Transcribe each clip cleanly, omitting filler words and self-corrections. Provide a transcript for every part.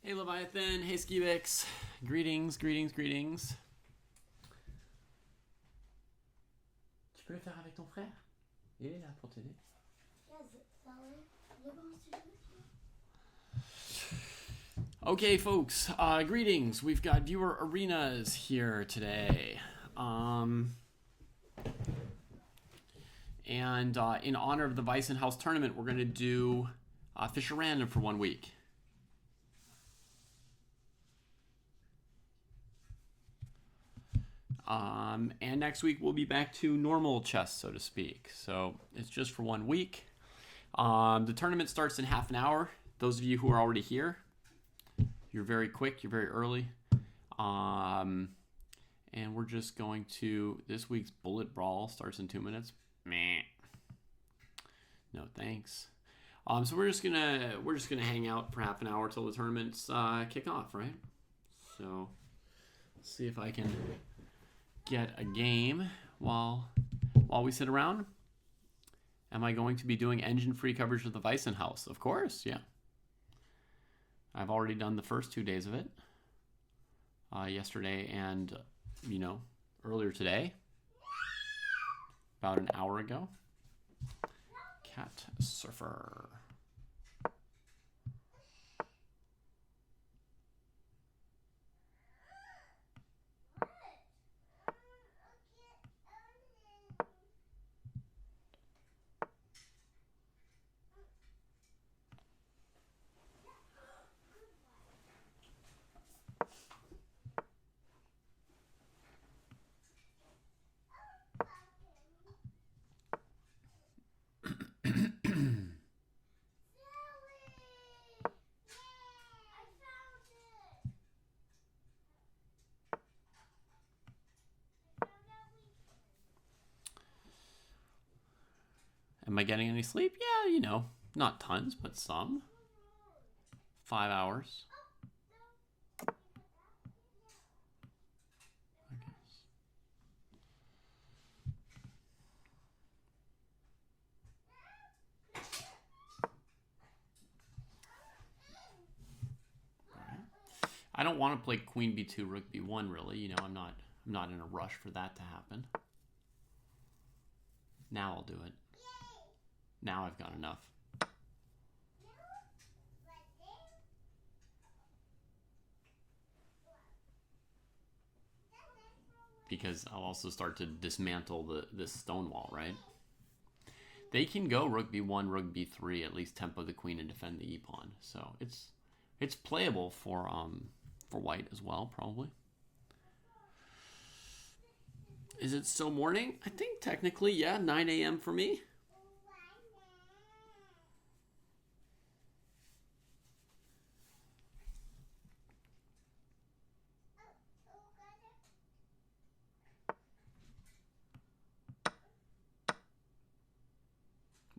Hey Leviathan, hey Skibix. Greetings, greetings, greetings. Tu peux le faire avec ton frère? Il est là pour t'aider. Okay, folks, greetings. We've got viewer arenas here today. And in honor of the Weissenhaus tournament, we're going to do Fischer Random for 1 week. And next week we'll be back to normal chess, so to speak. So it's just for 1 week. The tournament starts in half an hour. Those of you who are already here, you're very quick, you're very early. And we're just going to, this week's Bullet Brawl starts in 2 minutes. Meh. No thanks. So we're just gonna hang out for half an hour till the tournaments kick off, right? So let's see if I can get a game while we sit around. Am I going to be doing engine-free coverage of the Weissenhaus? Of course, yeah. I've already done the first 2 days of it. Yesterday and, earlier today. About an hour ago. Cat Surfer. Am I getting any sleep? Yeah, not tons, but some. 5 hours. I guess. All right. I don't want to play Queen B2, Rook B1, really. I'm not in a rush for that to happen. Now I'll do it. Now I've got enough. Because I'll also start to dismantle this stone wall, right? They can go Rook B1, Rook B3, at least tempo the queen and defend the e-pawn. So it's playable for white as well, probably. Is it still morning? I think technically, yeah, 9 a.m. for me.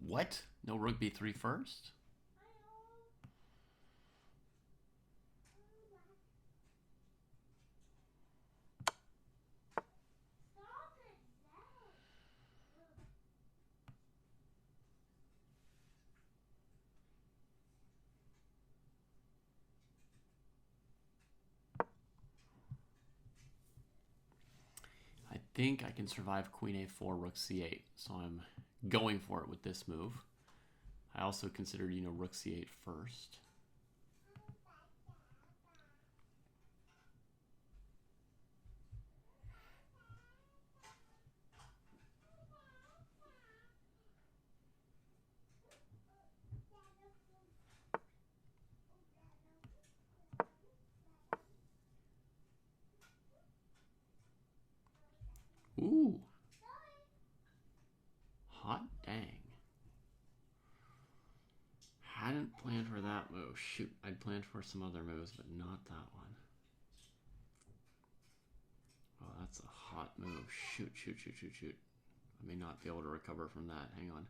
What? No Rook B3 first? I think I can survive Queen A4, Rook C8, so I'm going for it with this move. I also considered, Rook C8 first. Ooh. Hot dang. Hadn't planned for that move. Shoot, I'd planned for some other moves, but not that one. Oh, that's a hot move. Shoot. I may not be able to recover from that. Hang on.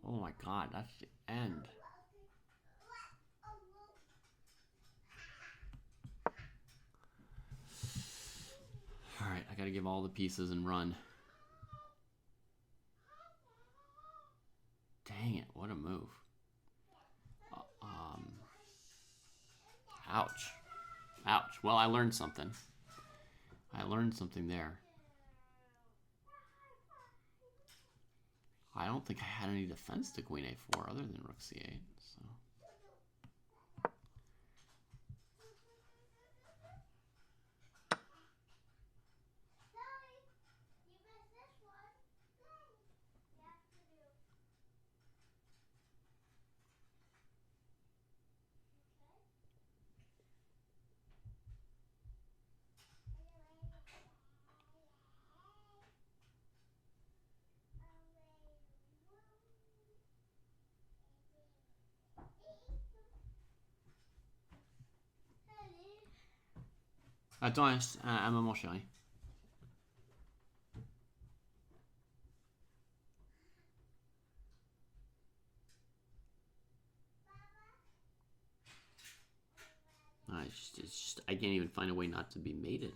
Oh my god, that's the end. gotta give all the pieces and run. Dang it, what a move. Ouch. Ouch. Well, I learned something. I learned something there. I don't think I had any defense to queen a4 other than rook c8. So. Attends, un moment, chérie. It's just, I can't even find a way not to be mated.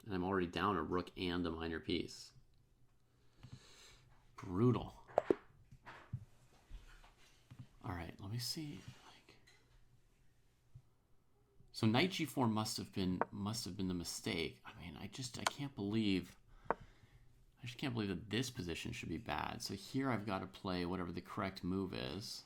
And I'm already down a rook and a minor piece. Brutal. All right, let me see. So knight g4 must have been the mistake. I mean, I just can't believe that this position should be bad. So here I've got to play whatever the correct move is.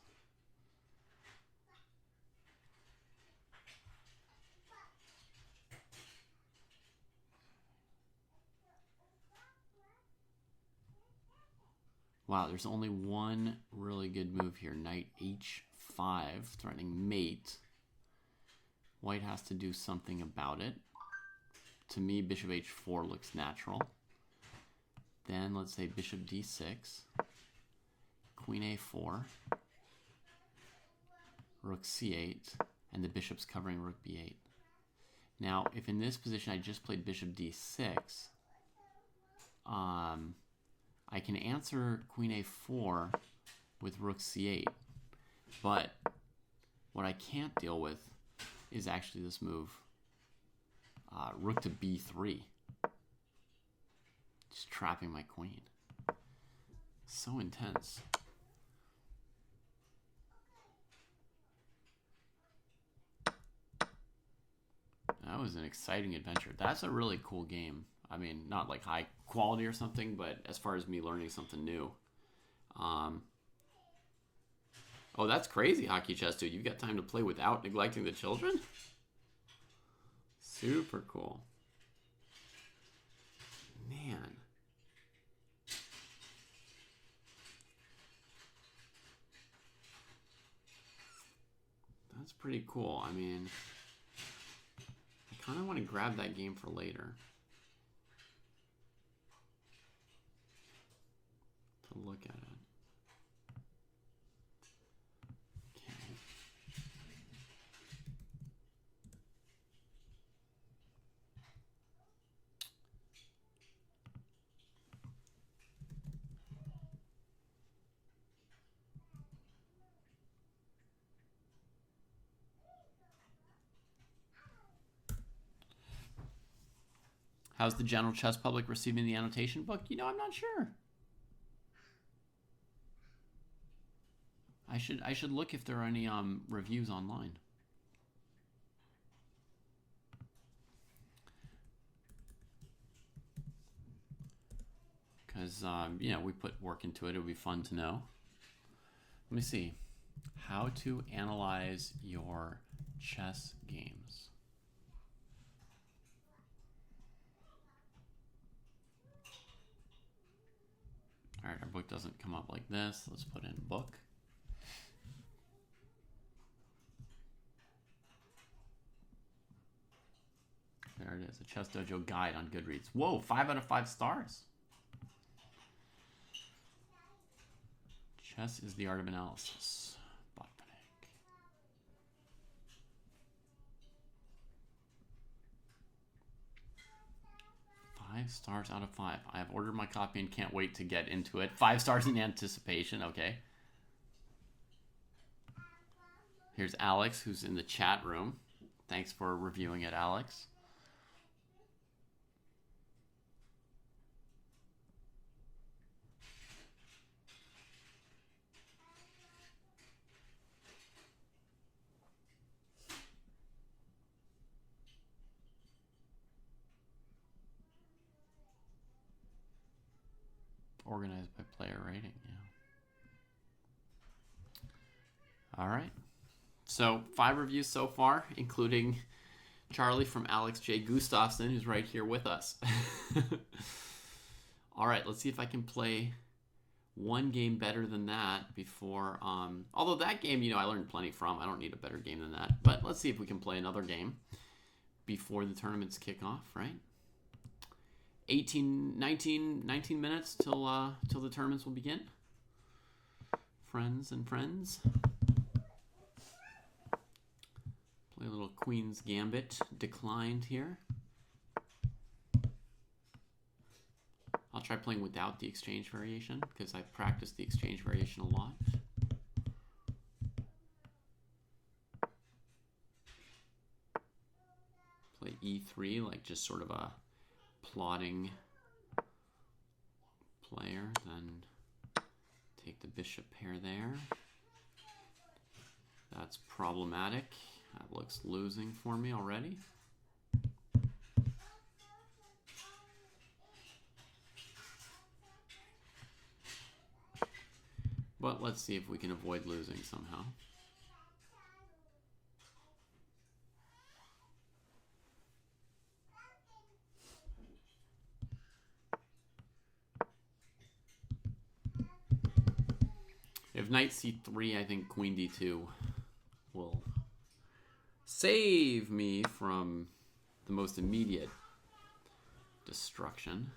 Wow, there's only one really good move here. Knight h5, threatening mate. White has to do something about it. To me, bishop h4 looks natural. Then let's say bishop d6, queen a4, rook c8, and the bishop's covering rook b8. Now, if in this position I just played bishop d6, I can answer queen a4 with rook c8, but what I can't deal with is actually this move, rook to b3. Just trapping my queen. So intense. That was an exciting adventure. That's a really cool game. I mean, not like high quality or something, but as far as me learning something new. Oh, that's crazy, Hockey Chess Dude. You've got time to play without neglecting the children? Super cool. Man. That's pretty cool. I mean, I kind of want to grab that game for later. To look at it. Okay. How's the general chess public receiving the annotation book? You know, I'm not sure. I should look if there are any reviews online. Because you know, we put work into it. It would be fun to know. Let me see. How to analyze your chess games. All right, our book doesn't come up like this. Let's put in book. There it is, a Chess Dojo guide on Goodreads. Whoa, 5 out of 5 stars. Chess is the art of analysis. Botvinnik. 5 stars out of 5. I have ordered my copy and can't wait to get into it. 5 stars in anticipation, okay. Here's Alex, who's in the chat room. Thanks for reviewing it, Alex. Organized by player rating, yeah. All right. So 5 reviews so far, including Charlie from Alex J. Gustafson, who's right here with us. All right, let's see if I can play one game better than that before... although that game, I learned plenty from. I don't need a better game than that. But let's see if we can play another game before the tournaments kick off, right? 19 minutes till the tournaments will begin. Friends and friends. Play a little Queen's Gambit. Declined here. I'll try playing without the exchange variation because I've practiced the exchange variation a lot. Play e3, like just sort of a plotting player, then take the bishop pair there. That's problematic. That looks losing for me already. But let's see if we can avoid losing somehow. If knight c3, I think queen d2 will save me from the most immediate destruction.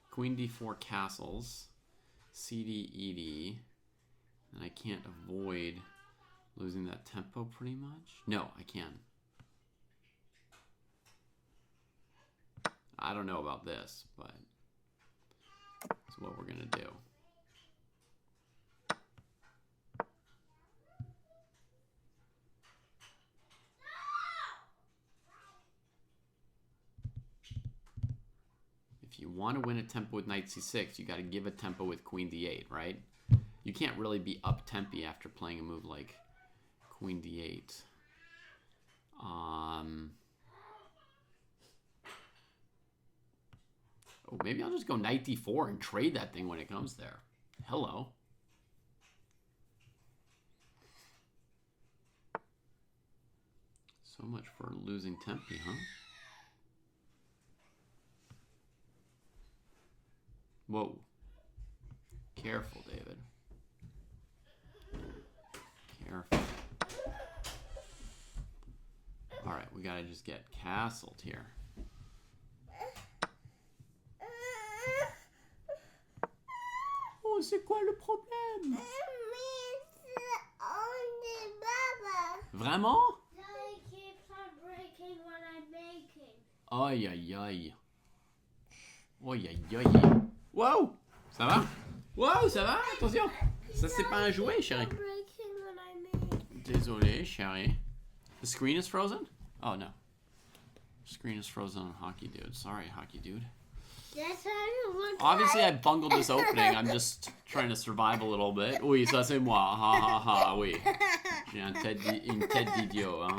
Queen d4 castles, cd, ed, and I can't avoid losing that tempo pretty much. No, I can. I don't know about this, but that's what we're gonna do. If you want to win a tempo with knight c6, you got to give a tempo with queen d8, right? You can't really be up tempi after playing a move like queen d8. Oh, maybe I'll just go knight d4 and trade that thing when it comes there. Hello. So much for losing tempi, huh? Whoa. Careful, David. Careful. Alright, we gotta just get castled here. Oh, c'est quoi le problème? Vraiment? No, it keeps on breaking when I'm making. Aïe, aïe, aïe. Aïe, aïe, aïe. Wow! Ça va? Wow, ça va? Attention! Ça, c'est pas un jouet, chérie. Désolé, chérie. The screen is frozen? Oh, no. Screen is frozen on Hockey Dude. Sorry, Hockey Dude. Obviously, I bungled this opening. I'm just trying to survive a little bit. Oui, ça c'est moi. Ha ha ha, oui. J'ai une tête d'idiot, hein.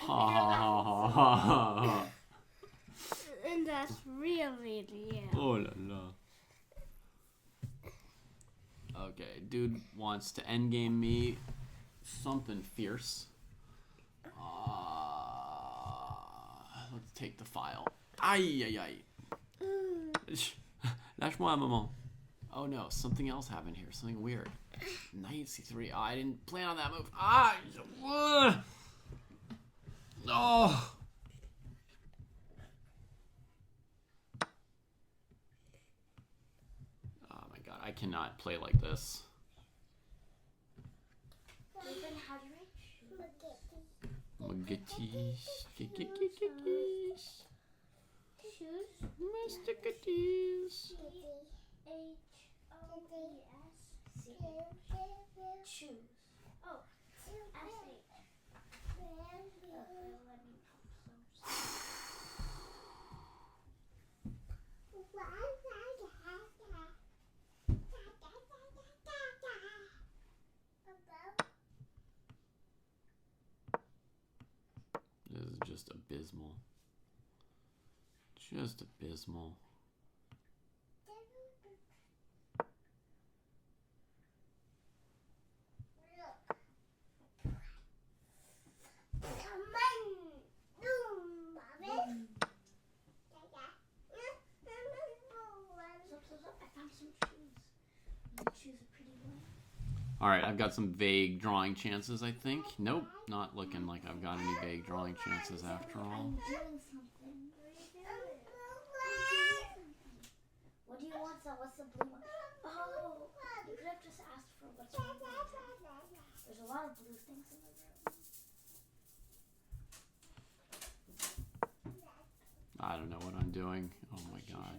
Ha ha ha ha ha ha. And that's really real. Oh la la. Okay, dude wants to endgame me something fierce. Let's take the file. Aïe, aïe, aïe. Lâche-moi un moment. Oh no, something else happened here. Something weird. Knight c3. Oh, I didn't plan on that move. Ah! Oh! Oh my god, I cannot play like this. Magetis. Masticatis. H-O-E-S. see. Choose. Oh, actually. Let me This is just abysmal. Just abysmal. I found some shoes. The shoes are pretty well. All right, I've got some vague drawing chances, I think. Nope, not looking like I've got any vague drawing chances after all. I'm doing something. What do you want? So what's the blue one? Oh, you could have just asked for what's wrong with it. There's a lot of blue things in the room. I don't know what I'm doing. Oh my god.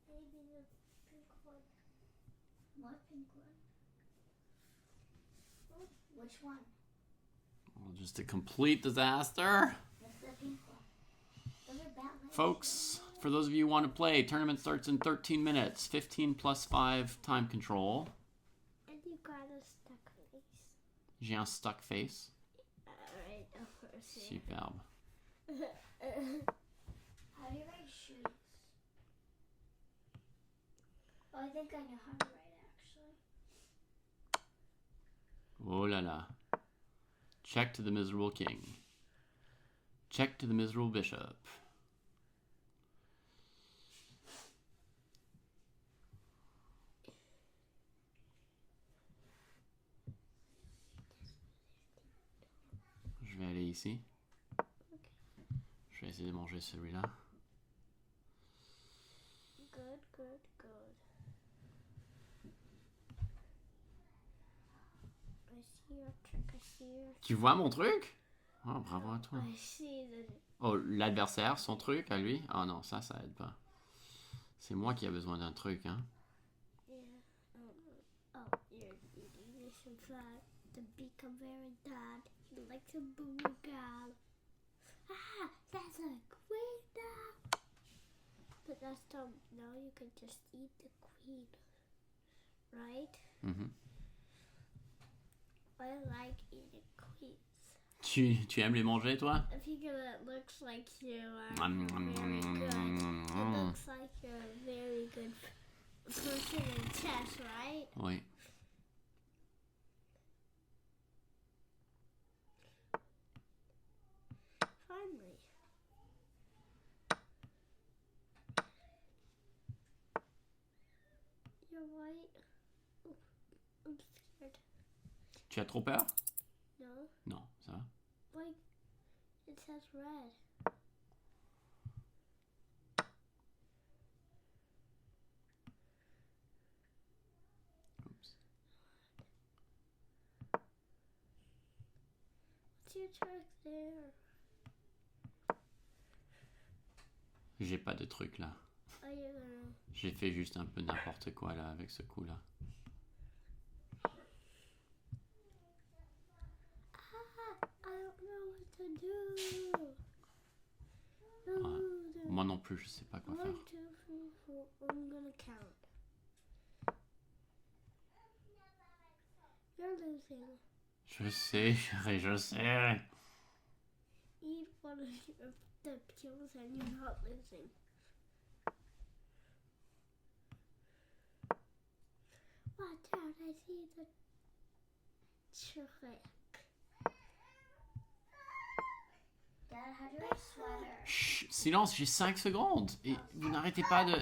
Maybe the pink one. What pink one? Which one? Well, just a complete disaster. What's the pink one? Those are bad legs. Folks, for those of you who want to play, tournament starts in 13 minutes. 15 plus 5 time control. And you got a stuck face. J'ai un stuck face. Alright, of course. Superbe. How do you write shoes? Oh, I think I know how to write actually. Oh la la. Check to the miserable king. Check to the miserable bishop. Je vais aller ici. Je vais essayer de manger celui-là. Good, good, good. I see your trick, I see your... Tu vois mon truc? Oh, bravo à toi. I see the... Oh, l'adversaire, son truc à lui? Ah non, ça aide pas. C'est moi qui a besoin d'un truc, hein. Yeah. Oh, you're eating this in fact to become very bad. He likes a boogal. Ah, that's a queen now. But that's dumb. Now you can just eat the queen. Right? Mhm. I like eating queens. Tu aimes les manger, toi? Because it looks like you are Mm, very good. It mm. looks like you're a very good person in chess, right? Oui. Finally. You're white. Oh, I'm scared. Tu as trop peur? No, Non, ça va. like it says red. Oups. What's your trick there? J'ai pas de truc là. Are you gonna... J'ai fait juste un peu n'importe quoi là avec ce coup là. I don't know what to do. Moi non plus, je sais pas quoi 1, 2, faire. 3, 4. I'm gonna count. You're losing. Je sais, chérie, je sais. Eat one of the pills and you're not losing. Watch out, I see the trick. Dad, how do you write sweater? Chut, silence, j'ai 5 secondes. Et vous n'arrêtez pas de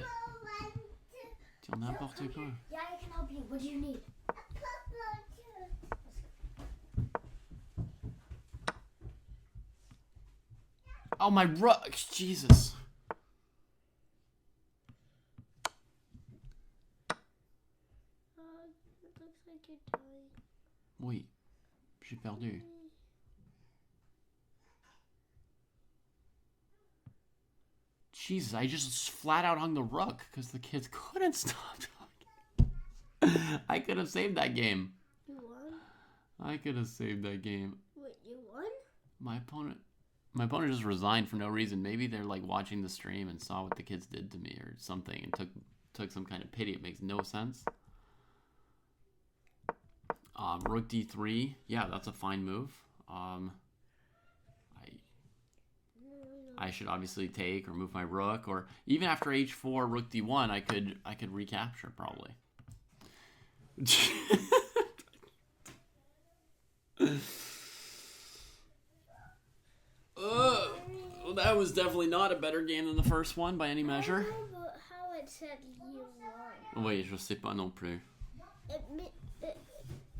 dire n'importe quoi. Yeah, I can help you. What do you need? Oh my rock, Jesus. It looks like you're dying. Oui, j'ai perdu. Jesus, I just flat out hung the rook because the kids couldn't stop talking. I could have saved that game. You won? I could have saved that game. Wait, you won? My opponent just resigned for no reason. Maybe they're like watching the stream and saw what the kids did to me or something and took some kind of pity. It makes no sense. Rook d3. Yeah, that's a fine move. I should obviously take or move my rook, or even after h4, rook d1, I could recapture probably. Well, that was definitely not a better game than the first one by any measure. I don't know how it said you won. Oui, je sais pas non plus.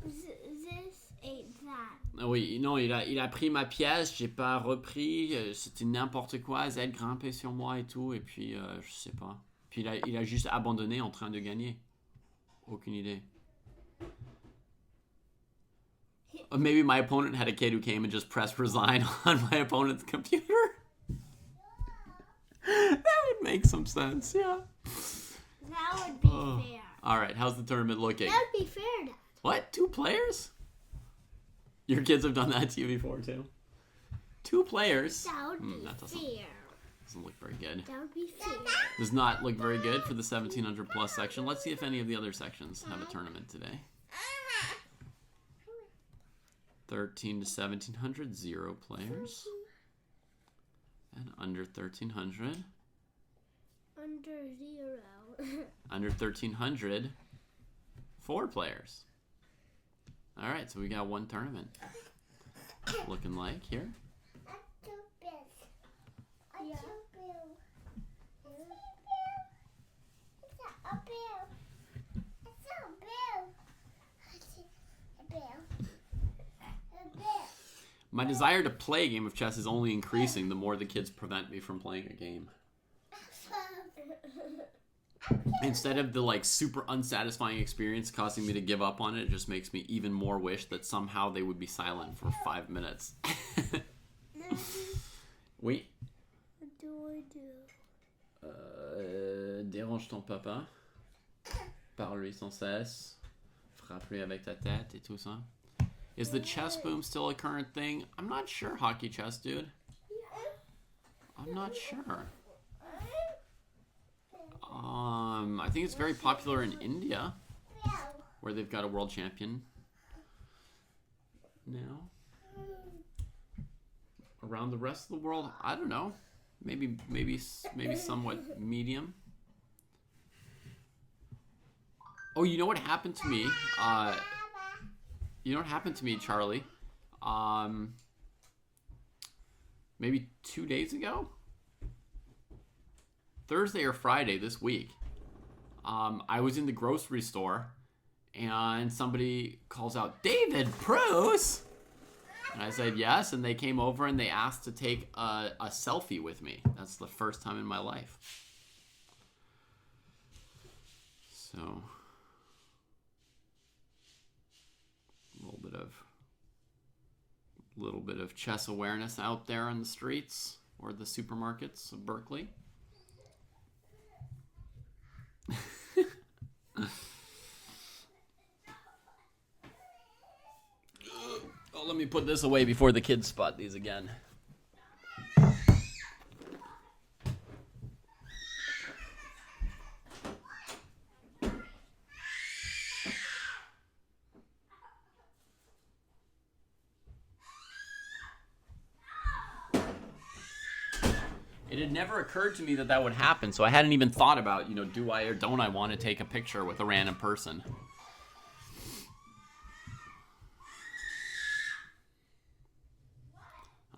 This ain't that. Ah oui, non, il a pris ma pièce, j'ai pas repris, c'était n'importe quoi, Z grimpait sur moi et tout, et puis je sais pas. Puis il a juste abandonné en train de gagner. Aucune idée. Maybe my opponent had a kid who came and just pressed resign on my opponent's computer. That would make some sense, yeah. That would be fair. All right, how's the tournament looking? That would be fair, Dad. What? 2 players? Your kids have done that to you before, too? 2 players? That would be that fair. doesn't look very good. That would be fair. Does not look very good for the 1700 plus section. Let's see if any of the other sections have a tournament today. 13 to 1700, 0 players. And under 1300. Under 0. Under 1300, 4 players. All right, so we got 1 tournament. Looking like here. My desire to play a game of chess is only increasing the more the kids prevent me from playing a game. Instead of the like super unsatisfying experience causing me to give up on it, it just makes me even more wish that somehow they would be silent for 5 minutes. Oui. What do I do? Dérange ton papa. Parle-lui sans cesse. Frappe-lui avec ta tête et tout ça. Is the chess boom still a current thing? I'm not sure, Hockey Chess Dude. I'm not sure. I think it's very popular in India, where they've got a world champion now. Around the rest of the world, I don't know. Maybe somewhat medium. Oh, you know what happened to me? You know what happened to me, Charlie? Maybe 2 days ago? Thursday or Friday this week. I was in the grocery store and somebody calls out, David Pruess! And I said yes, and they came over and they asked to take a selfie with me. That's the first time in my life. So, little bit of chess awareness out there on the streets or the supermarkets of Berkeley. Oh, let me put this away before the kids spot these again. It had never occurred to me that that would happen, so I hadn't even thought about, do I or don't I want to take a picture with a random person.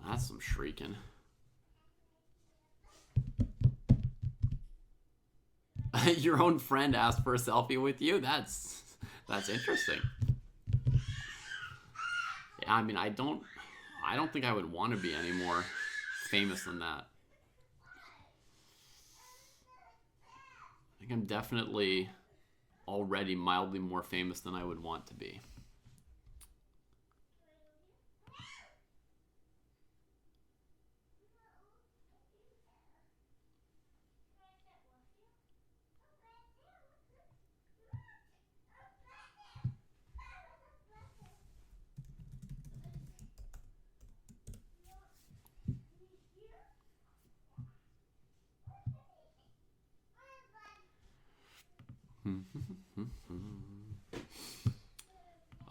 That's some shrieking. Your own friend asked for a selfie with you? That's interesting. Yeah, I mean, I don't think I would want to be any more famous than that. I think I'm definitely already mildly more famous than I would want to be.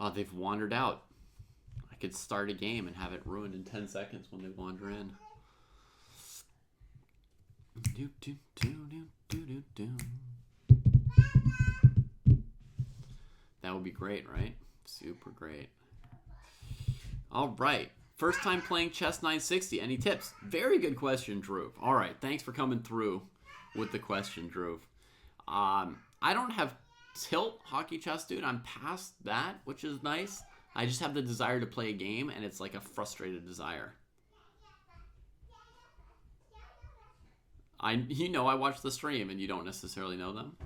Oh, they've wandered out. I could start a game and have it ruined in 10 seconds when they wander in. That would be great, right? Super great. All right. First time playing Chess 960. Any tips? Very good question, Drew. All right. Thanks for coming through with the question, Drew. I don't have tilt hockey chess, dude. I'm past that, which is nice. I just have the desire to play a game, and it's like a frustrated desire. I watch the stream, and you don't necessarily know them.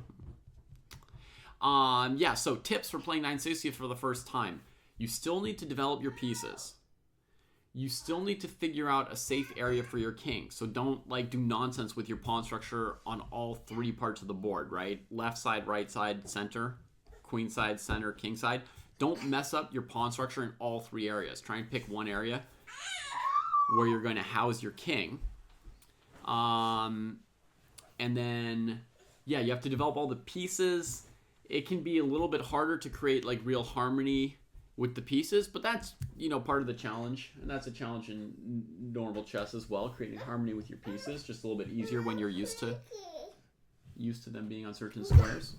Yeah, so tips for playing 960 for the first time. You still need to develop your pieces. You still need to figure out a safe area for your king. So don't do nonsense with your pawn structure on all 3 parts of the board, right? Left side, right side, center, queen side, center, king side. Don't mess up your pawn structure in all 3 areas. Try and pick one area where you're going to house your king. And then, yeah, you have to develop all the pieces. It can be a little bit harder to create real harmony with the pieces, but that's, part of the challenge. And that's a challenge in normal chess as well, creating harmony with your pieces. Just a little bit easier when you're used to them being on certain squares.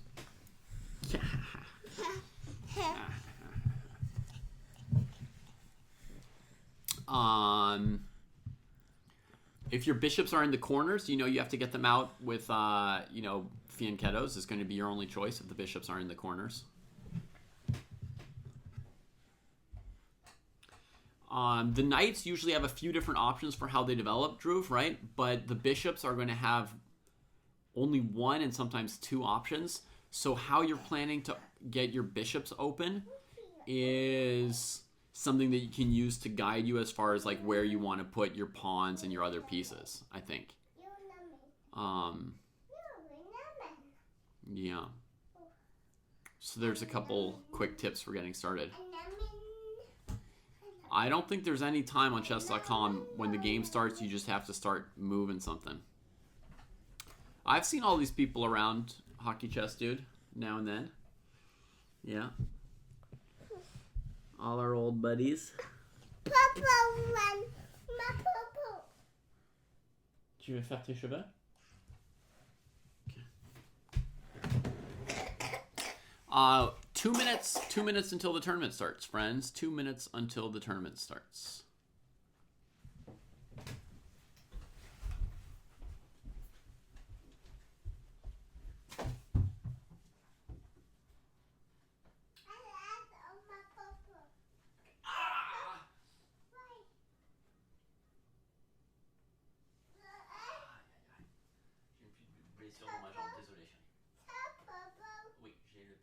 If your bishops are in the corners, you have to get them out with, fianchettos is going to be your only choice if the bishops are in the corners. The knights usually have a few different options for how they develop, Drew, right? But the bishops are going to have only 1 and sometimes 2 options. So how you're planning to get your bishops open is something that you can use to guide you as far as where you want to put your pawns and your other pieces, I think. Yeah. So there's a couple quick tips for getting started. I don't think there's any time on chess.com when the game starts, you just have to start moving something. I've seen all these people around Hockey Chess, dude, now and then. Yeah. All our old buddies. Papa, ma papa. Tu veux faire tes cheveux? Okay. 2 minutes. 2 minutes until the tournament starts, friends. 2 minutes until the tournament starts. Chérie.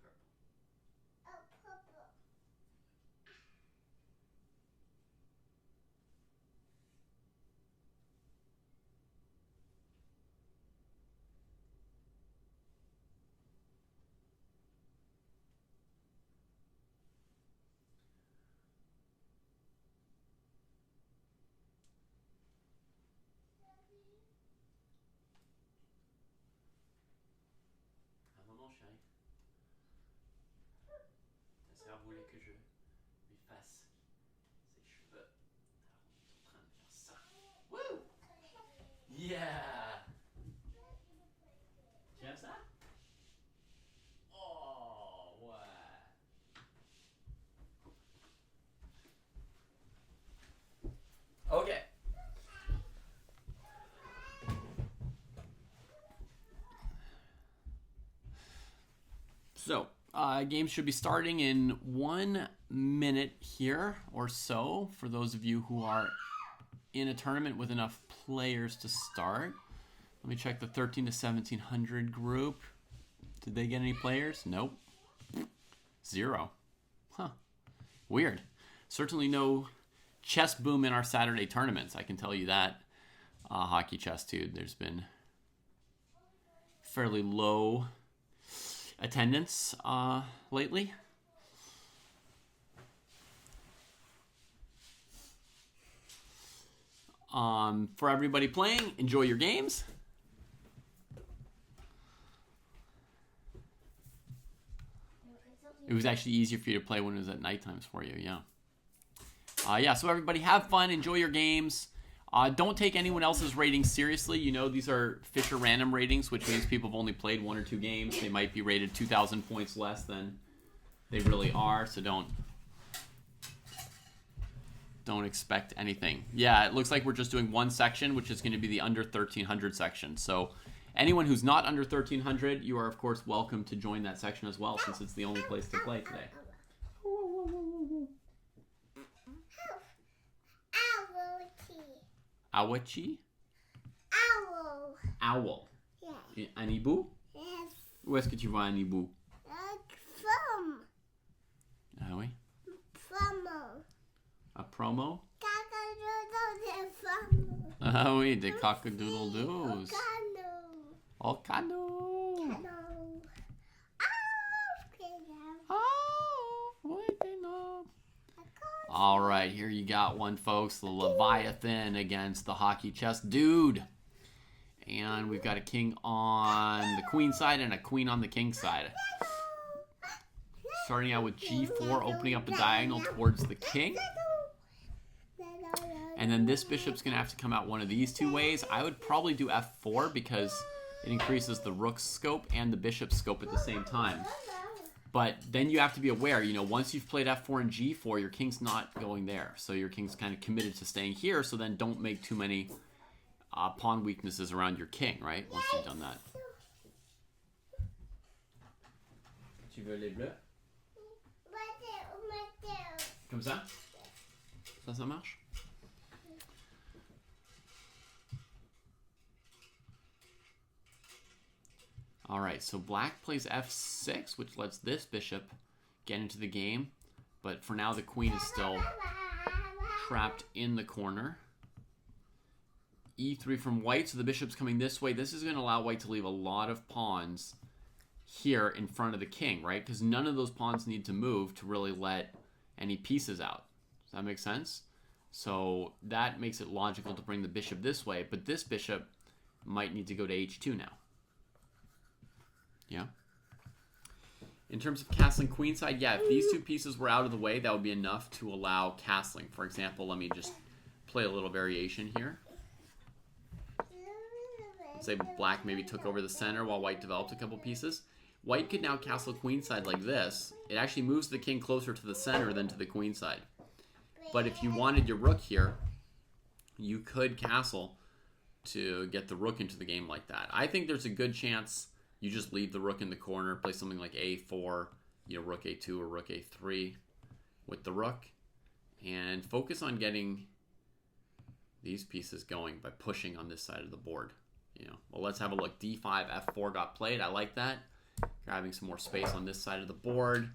Ta sœur voulait que je lui fasse ses cheveux. Alors on est en train de faire ça. Woo! Yeah! Tu aimes ça? Oh, ouais. Okay. So, games should be starting in 1 minute here or so for those of you who are in a tournament with enough players to start. Let me check the 13 to 1700 group. Did they get any players? Nope. 0. Huh. Weird. Certainly no chess boom in our Saturday tournaments, I can tell you that. Hockey Chess, dude. There's been fairly low attendance lately. For everybody playing, enjoy your games. It was actually easier for you to play when it was at night times for you, yeah. Yeah, so everybody have fun, enjoy your games. Don't take anyone else's ratings seriously. You know, these are Fischer random ratings, which means people have only played 1 or 2 games. They might be rated 2,000 points less than they really are, so don't expect anything. Yeah, it looks like we're just doing one section, which is going to be the under 1,300 section. So anyone who's not under 1,300, you are, of course, welcome to join that section as well, since it's the only place to play today. Awachi? Owl. Owl. Yeah. Un hibou? Yes. Où est-ce que tu vois un hibou? From. Ah oui? From. A promo? Cock-a-doodle-doo. Ah oui, des cock-a-doodle-doos. Cano. Cano. Cano. All right, here you got one, folks. The Leviathan against the hockey chess dude. And we've got a king on the queen side and a queen on the king side. Starting out with g4, opening up a diagonal towards the king. And then this bishop's going to have to come out one of these two ways. I would probably do f4 because it increases the rook's scope and the bishop's scope at the same time. But then you have to be aware, you know, once you've played f4 and g4, your king's not going there. So your king's kind of committed to staying here, so then don't make too many pawn weaknesses around your king, right? Once you've done that. Tu veux les bleus? Comme ça? Ça marche? All right, so black plays f6, which lets this bishop get into the game. But for now, the queen is still trapped in the corner. e3 from white, so the bishop's coming this way. This is going to allow white to leave a lot of pawns here in front of the king, right? Because none of those pawns need to move to really let any pieces out. Does that make sense? So that makes it logical to bring the bishop this way, but this bishop might need to go to h2 now. Yeah. In terms of castling queenside, yeah, if these two pieces were out of the way, that would be enough to allow castling. For example, let me just play a little variation here. Say black maybe took over the center while white developed a couple pieces. White could now castle queenside like this. It actually moves the king closer to the center than to the queenside. But if you wanted your rook here, you could castle to get the rook into the game like that. I think there's a good chance you just leave the rook in the corner, play something like a4, you know, rook a2 or rook a3 with the rook, and focus on getting these pieces going by pushing on this side of the board. You know, well, let's have a look. d5, f4 got played. I like that. Grabbing some more space on this side of the board.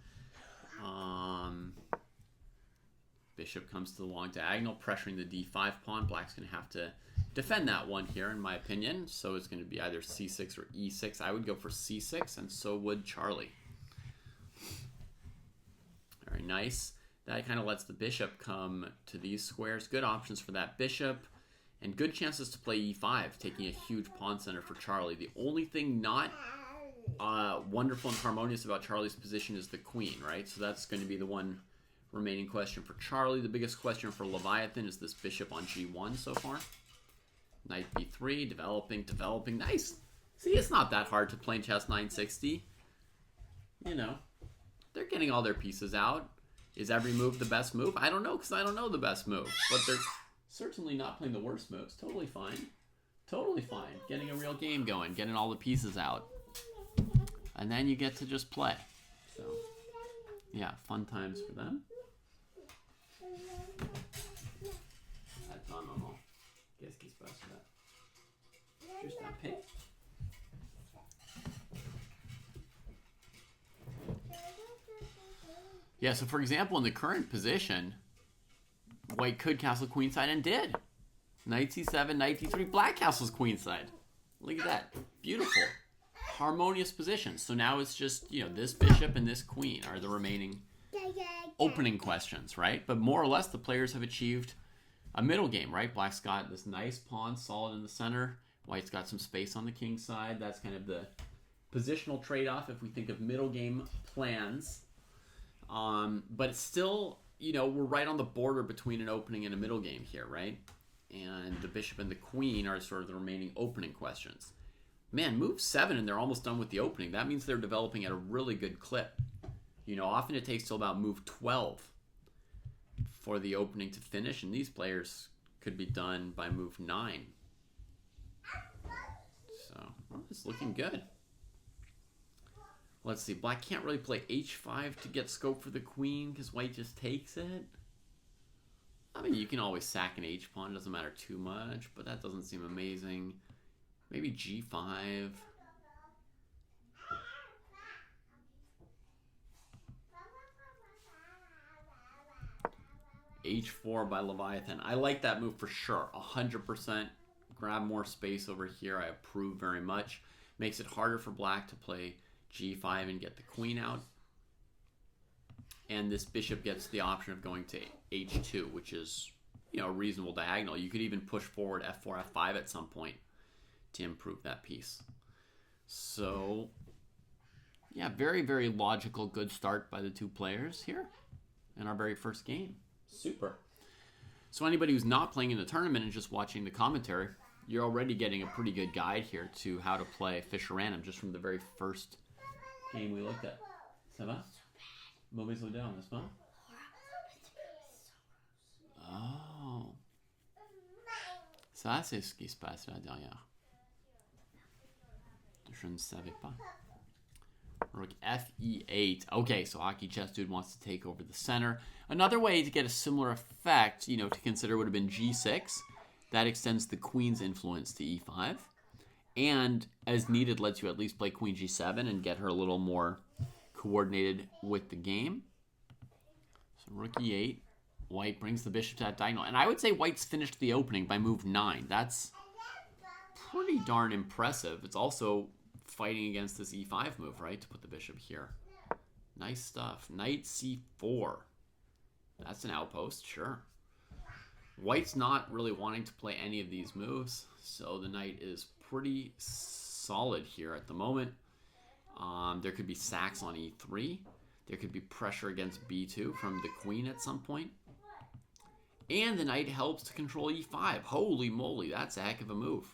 Bishop comes to the long diagonal, pressuring the d5 pawn. Black's going to have to defend that one here, in my opinion. So it's going to be either c6 or e6. I would go for c6, and so would Charlie. Very nice. That kind of lets the bishop come to these squares. Good options for that bishop. And good chances to play e5, taking a huge pawn center for Charlie. The only thing not wonderful and harmonious about Charlie's position is the queen, right? So that's going to be the one remaining question for Charlie. The biggest question for Leviathan is this bishop on g1 so far. Knight b3, developing. Nice. See, it's not that hard to play chess 960. You know, they're getting all their pieces out. Is every move the best move? I don't know, because I don't know the best move. But they're certainly not playing the worst moves. Totally fine. Totally fine. Getting a real game going. Getting all the pieces out. And then you get to just play. So, yeah, fun times for them. Attends, maman. Qu'est-ce qui se passe là? Juste un P. Yeah, so for example, in the current position, white could castle queenside and did. Knight c7, knight d3, black castles queenside. Look at that. Beautiful. Harmonious position. So now it's just, you know, this bishop and this queen are the remaining opening questions, right? But more or less, the players have achieved a middle game, right? Black's got this nice pawn solid in the center. White's got some space on the king side. That's kind of the positional trade-off if we think of middle game plans. But it's still, we're right on the border between an opening and a middle game here, right? And the bishop and the queen are sort of the remaining opening questions. Man, move 7 and they're almost done with the opening. That means they're developing at a really good clip. Often it takes till about move 12 for the opening to finish, and these players could be done by move 9. So, it's looking good. Let's see, black can't really play h5 to get scope for the queen because white just takes it. I mean, you can always sack an h-pawn, it doesn't matter too much, but that doesn't seem amazing. Maybe g5. h4 by Leviathan. I like that move for sure. 100%. Grab more space over here. I approve very much. Makes it harder for black to play g5 and get the queen out. And this bishop gets the option of going to h2, which is, a reasonable diagonal. You could even push forward f4, f5 at some point to improve that piece. So, yeah, very, very logical, good start by the two players here in our very first game. Super. So anybody who's not playing in the tournament and just watching the commentary, you're already getting a pretty good guide here to how to play Fischer random just from the very first game we looked at. Ça va? Mauvais odeur, n'est-ce pas? Oh. Ça, c'est ce qui se passe là derrière. Je ne savais pas. Rook fe8. Okay, so Hockey Chess Dude wants to take over the center. Another way to get a similar effect, to consider would have been g6. That extends the queen's influence to e5. And, as needed, lets you at least play queen g7 and get her a little more coordinated with the game. So rook e8. White brings the bishop to that diagonal. And I would say white's finished the opening by move 9. That's pretty darn impressive. It's also fighting against this e5 move, right? To put the bishop here. Nice stuff. Knight c4. That's an outpost, sure. White's not really wanting to play any of these moves, so the knight is pretty solid here at the moment. There could be sacks on e3. There could be pressure against b2 from the queen at some point. And the knight helps to control e5. Holy moly, that's a heck of a move.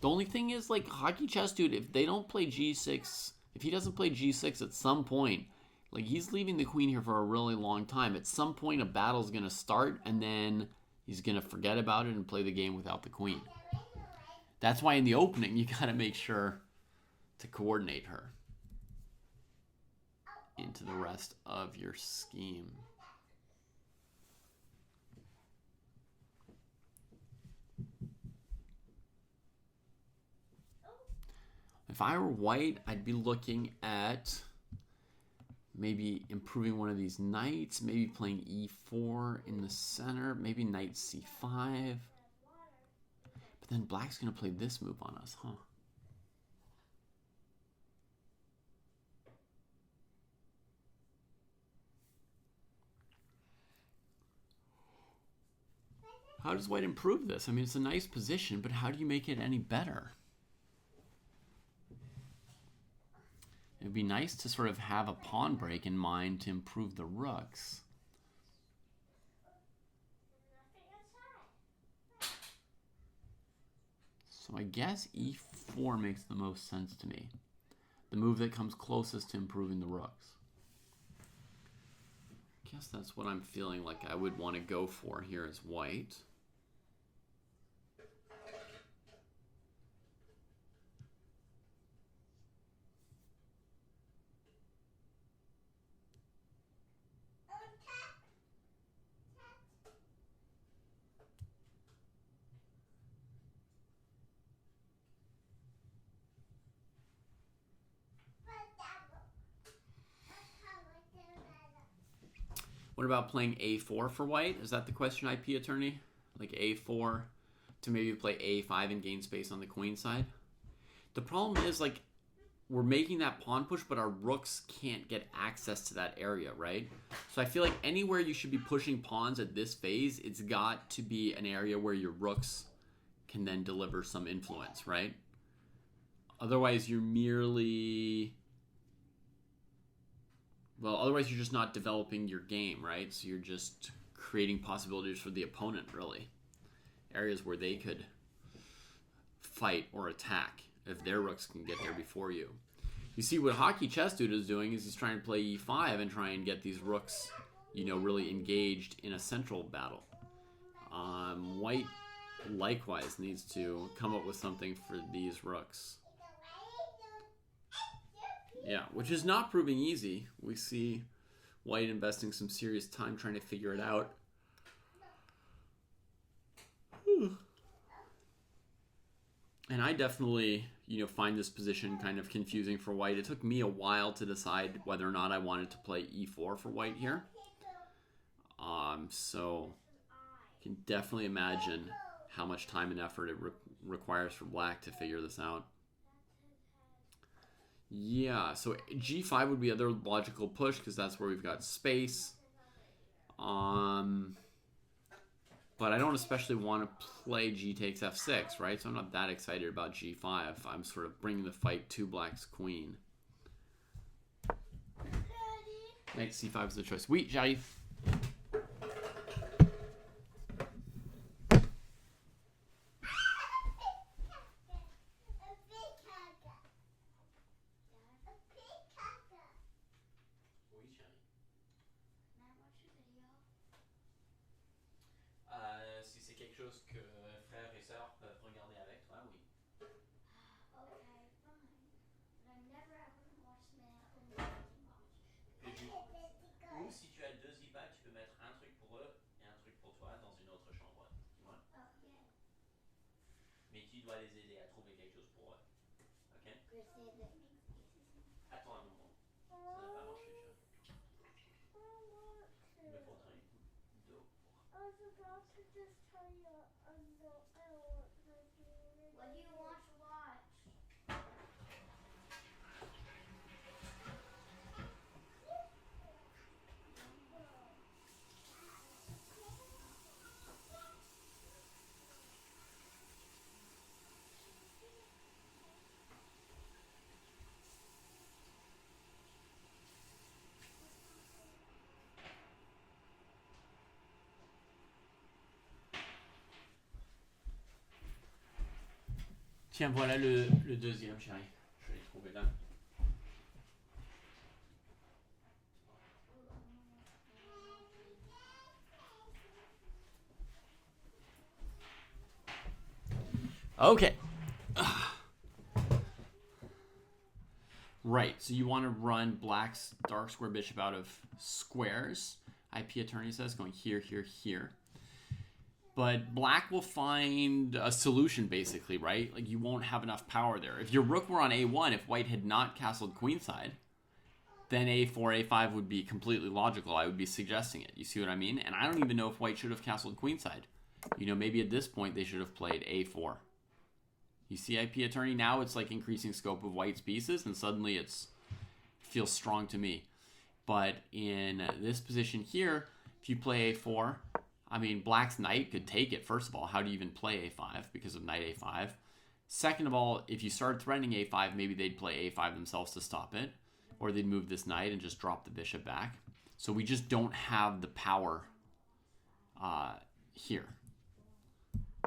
The only thing is, like, Hockey Chess Dude, if they don't play g6, if he doesn't play g6 at some point, like, he's leaving the queen here for a really long time. At some point, a battle's going to start, and then he's going to forget about it and play the game without the queen. That's why in the opening, you got to make sure to coordinate her into the rest of your scheme. If I were white, I'd be looking at maybe improving one of these knights, maybe playing e4 in the center, maybe knight c5. But then black's going to play this move on us, huh? How does white improve this? I mean, it's a nice position, but how do you make it any better? It would be nice to sort of have a pawn break in mind to improve the rooks. So I guess e4 makes the most sense to me. The move that comes closest to improving the rooks. I guess that's what I'm feeling like I would want to go for here as white. What about playing a4 for white? Is that the question, IP attorney? Like a4 to maybe play a5 and gain space on the queen side? The problem is, like, we're making that pawn push, but our rooks can't get access to that area, right? So I feel like anywhere you should be pushing pawns at this phase, it's got to be an area where your rooks can then deliver some influence, right? Otherwise, you're merely Well, otherwise you're just not developing your game, right? So you're just creating possibilities for the opponent, really. Areas where they could fight or attack if their rooks can get there before you. You see what Hockey Chess Dude is doing is he's trying to play e5 and try and get these rooks, you know, really engaged in a central battle. White likewise needs to come up with something for these rooks. Yeah, which is not proving easy. We see White investing some serious time trying to figure it out. And I definitely, you know, find this position kind of confusing for White. It took me a while to decide whether or not I wanted to play e4 for White here. So you can definitely imagine how much time and effort it requires for Black to figure this out. Yeah, so g5 would be the other logical push because that's where we've got space. But I don't especially want to play g takes f6, right? So I'm not that excited about g5. I'm sort of bringing the fight to Black's queen. Knight c5 is the choice. Oui, j'arrive. Si c'est quelque chose que frères et sœurs peuvent regarder avec toi, oui. Okay, fine. But I never ever watched men only watch. Ou si tu as deux iPads, tu peux mettre un truc pour eux et un truc pour toi dans une autre chambre. Tu vois? Oh, yeah. Mais tu dois les aider à trouver quelque chose pour eux. Ok? Attends un moment. Ça n'a pas marché, chat. Il me faudrait deux pour. I was about to just tell you I'm not ill. What do you want to watch? Tiens, voilà le deuxième, chérie. Je vais le trouver là. Okay. Right, so you want to run Black's dark square bishop out of squares. IP attorney says going here, here, here. But Black will find a solution, basically, right? Like, you won't have enough power there. If your rook were on a1, if White had not castled queenside, then a4, a5 would be completely logical. I would be suggesting it. You see what I mean? And I don't even know if White should have castled queenside. You know, maybe at this point they should have played a4. You see IP attorney? Now it's like increasing scope of White's pieces, and suddenly it feels strong to me. But in this position here, if you play a4, I mean, Black's knight could take it. First of all, how do you even play a5 because of knight a5? Second of all, if you started threatening a5, maybe they'd play a5 themselves to stop it. Or they'd move this knight and just drop the bishop back. So we just don't have the power here.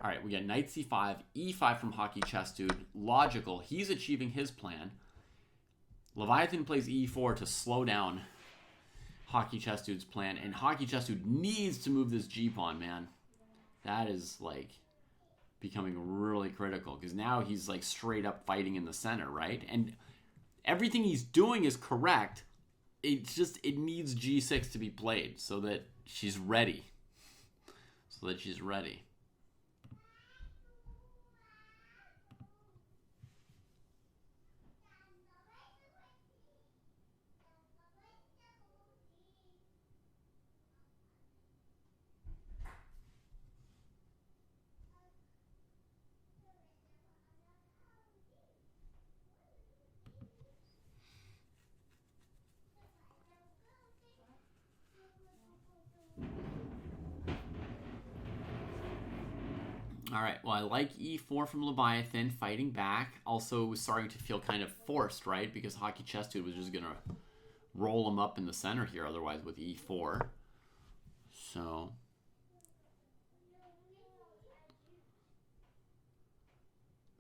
All right, we got knight c5, e5 from Hockey Chess Dude. Logical. He's achieving his plan. Leviathan plays e4 to slow down Hockey Chess Dude's plan. And Hockey Chess Dude needs to move this g-pawn, man. That is, like, becoming really critical. Because now he's, like, straight up fighting in the center, right? And everything he's doing is correct. It's just, it needs g6 to be played so that she's ready. So that she's ready. All right, well, I like e4 from Leviathan, fighting back. Also, was starting to feel kind of forced, right? Because Hockey Chess Dude was just going to roll him up in the center here otherwise with e4. So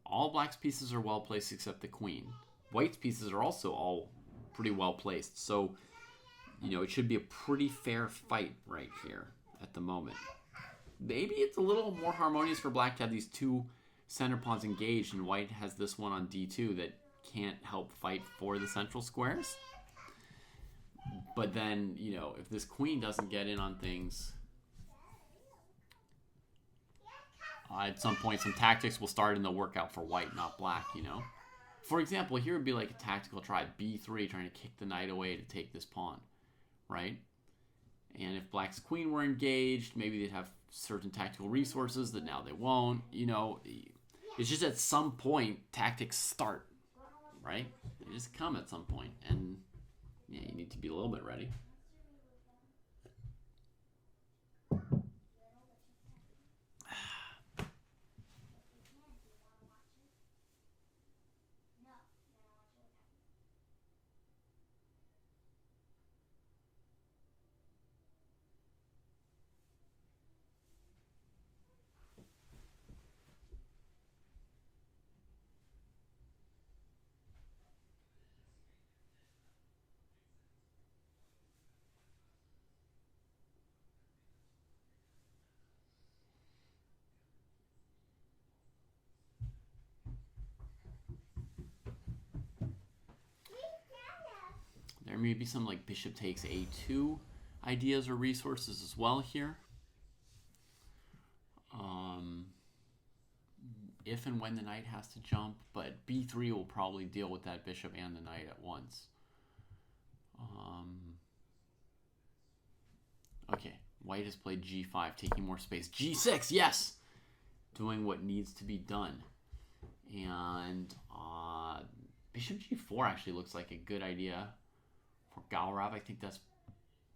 all black's pieces are well placed except the queen. White's pieces are also all pretty well placed. So, you know, it should be a pretty fair fight right here at the moment. Maybe it's a little more harmonious for black to have these two center pawns engaged, and white has this one on d2 that can't help fight for the central squares. But then, you know, if this queen doesn't get in on things, at some point some tactics will start and they'll work out for white, not black, you know. For example, here would be like a tactical try, b3, trying to kick the knight away to take this pawn, right? And if black's queen were engaged, maybe they'd have certain tactical resources that now they won't. You know, it's just at some point tactics start, right? They just come at some point, and yeah, you need to be a little bit ready. There may be some like bishop takes a2 ideas or resources as well here. If and when the knight has to jump, but b3 will probably deal with that bishop and the knight at once. Okay, white has played g5, taking more space. g6, yes! Doing what needs to be done. And bishop g4 actually looks like a good idea for Gaurav. I think that's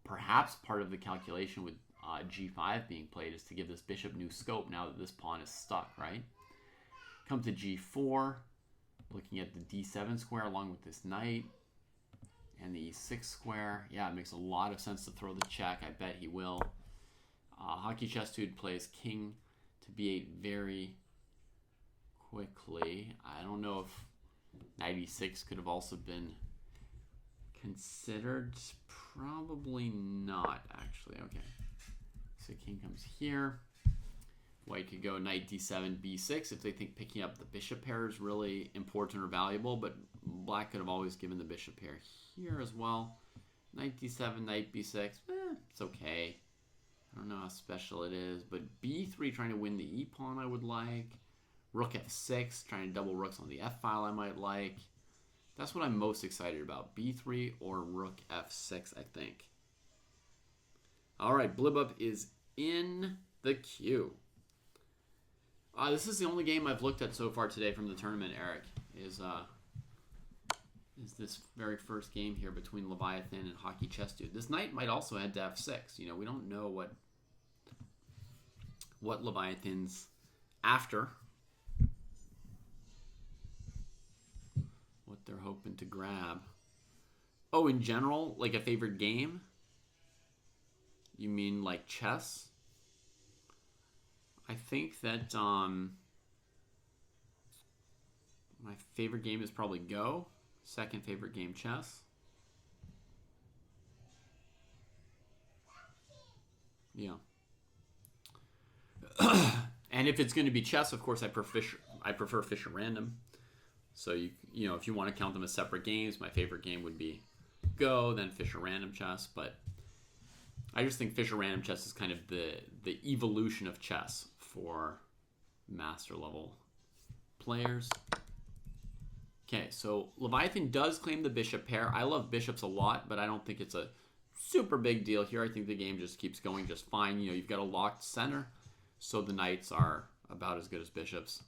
perhaps part of the calculation with g5 being played, is to give this bishop new scope now that this pawn is stuck, right? Come to g4, looking at the d7 square along with this knight, and the e6 square. Yeah, it makes a lot of sense to throw the check. I bet he will. Hockey Chess Dude plays king to b8 very quickly. I don't know if knight e6 could have also been considered. Probably not, actually. Okay, so king comes here. White could go knight d7, b6 if they think picking up the bishop pair is really important or valuable, but black could have always given the bishop pair here as well. Knight d7, knight b6, it's okay. I don't know how special it is, but b3 trying to win the e-pawn I would like. Rook f6, trying to double rooks on the f-file I might like. That's what I'm most excited about, b3 or rook f6, I think. All right, Blibub is in the queue. This is the only game I've looked at so far today from the tournament, Eric, is this very first game here between Leviathan and Hockey Chess Dude. This knight might also head to f6. You know, we don't know what Leviathan's after, what they're hoping to grab. Oh, in general, like a favorite game? You mean like chess? I think that my favorite game is probably Go. Second favorite game, chess. Yeah. And if it's going to be chess, of course, I prefer Fischer Random. So you know, if you want to count them as separate games, my favorite game would be Go, then Fischer Random Chess. But I just think Fischer Random Chess is kind of the evolution of chess for master level players. Okay, so Leviathan does claim the bishop pair. I love bishops a lot, but I don't think it's a super big deal here. I think the game just keeps going just fine. You know, you've got a locked center, so the knights are about as good as bishops.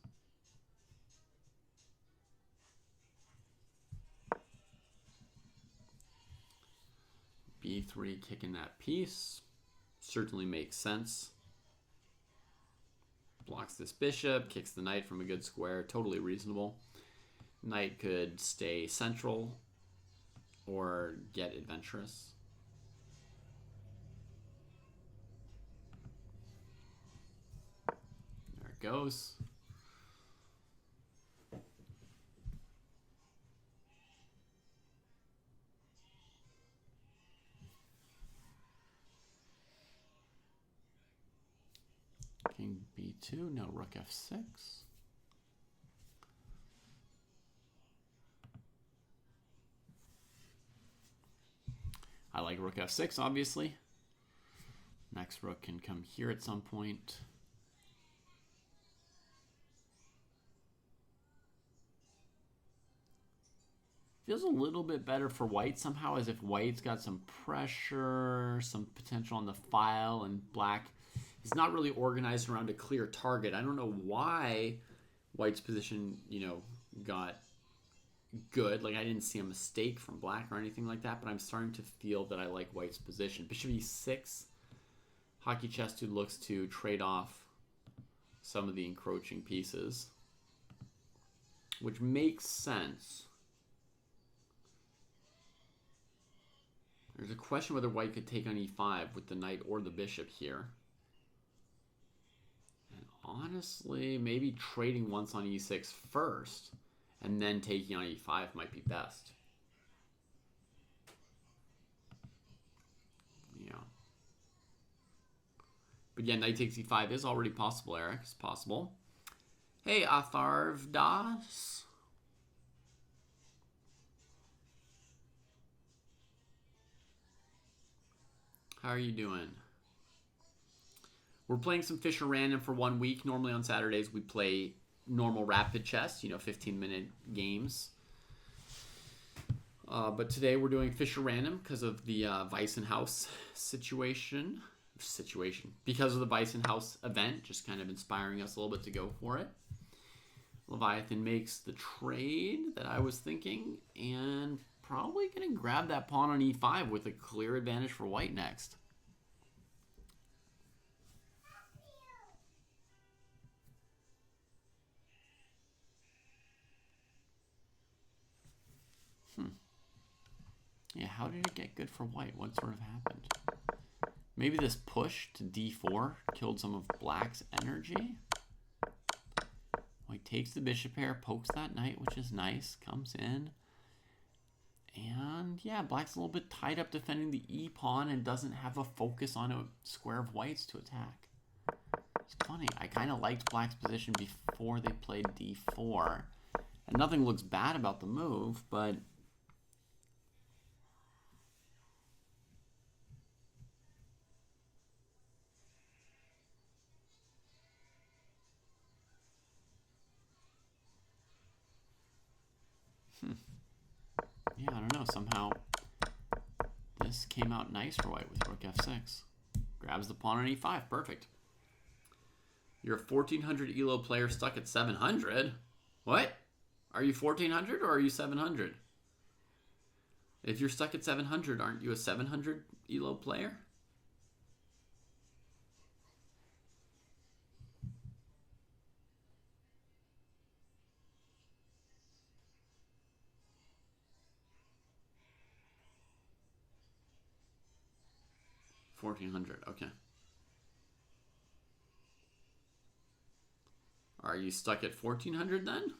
b3 kicking that piece certainly makes sense. Blocks this bishop, kicks the knight from a good square, totally reasonable. Knight could stay central or get adventurous. There it goes. King b2, no, rook f6. I like rook f6, obviously. Next rook can come here at some point. Feels a little bit better for white somehow, as if white's got some pressure, some potential on the file, and black is not really organized around a clear target. I don't know why white's position, you know, got good. Like, I didn't see a mistake from black or anything like that, but I'm starting to feel that I like white's position. Bishop e6. Hockey Chess Dude looks to trade off some of the encroaching pieces, which makes sense. There's a question whether white could take on e5 with the knight or the bishop here. And honestly, maybe trading once on e6 first and then taking on e5 might be best. Yeah. But yeah, knight takes e5 is already possible, Eric. It's possible. Hey, Atharvdas. How are you doing? We're playing some Fischer Random for 1 week. Normally on Saturdays we play normal rapid chess, you know, 15-minute games. But today we're doing Fischer Random because of the Weissenhaus situation. Because of the Weissenhaus event, just kind of inspiring us a little bit to go for it. Leviathan makes the trade that I was thinking, and probably going to grab that pawn on e5 with a clear advantage for white next. Yeah, how did it get good for white? What sort of happened? Maybe this push to d4 killed some of black's energy. White takes the bishop pair, pokes that knight, which is nice, comes in. And yeah, black's a little bit tied up defending the e-pawn and doesn't have a focus on a square of whites to attack. It's funny, I kind of liked black's position before they played d4. And nothing looks bad about the move, but yeah, I don't know. Somehow this came out nice for white with rook f6. Grabs the pawn on e5. Perfect. You're a 1400 ELO player stuck at 700? What? Are you 1400 or are you 700? If you're stuck at 700, aren't you a 700 ELO player? $1,400, okay. Are you stuck at 1,400 then?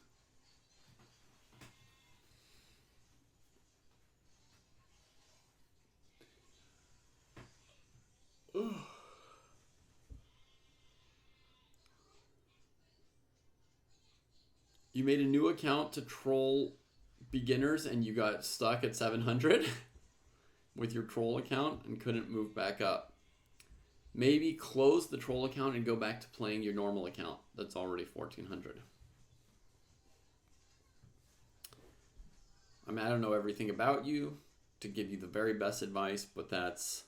You made a new account to troll beginners and you got stuck at 700 with your troll account and couldn't move back up. Maybe close the troll account and go back to playing your normal account that's already 1,400. I mean, I don't know everything about you to give you the very best advice, but that's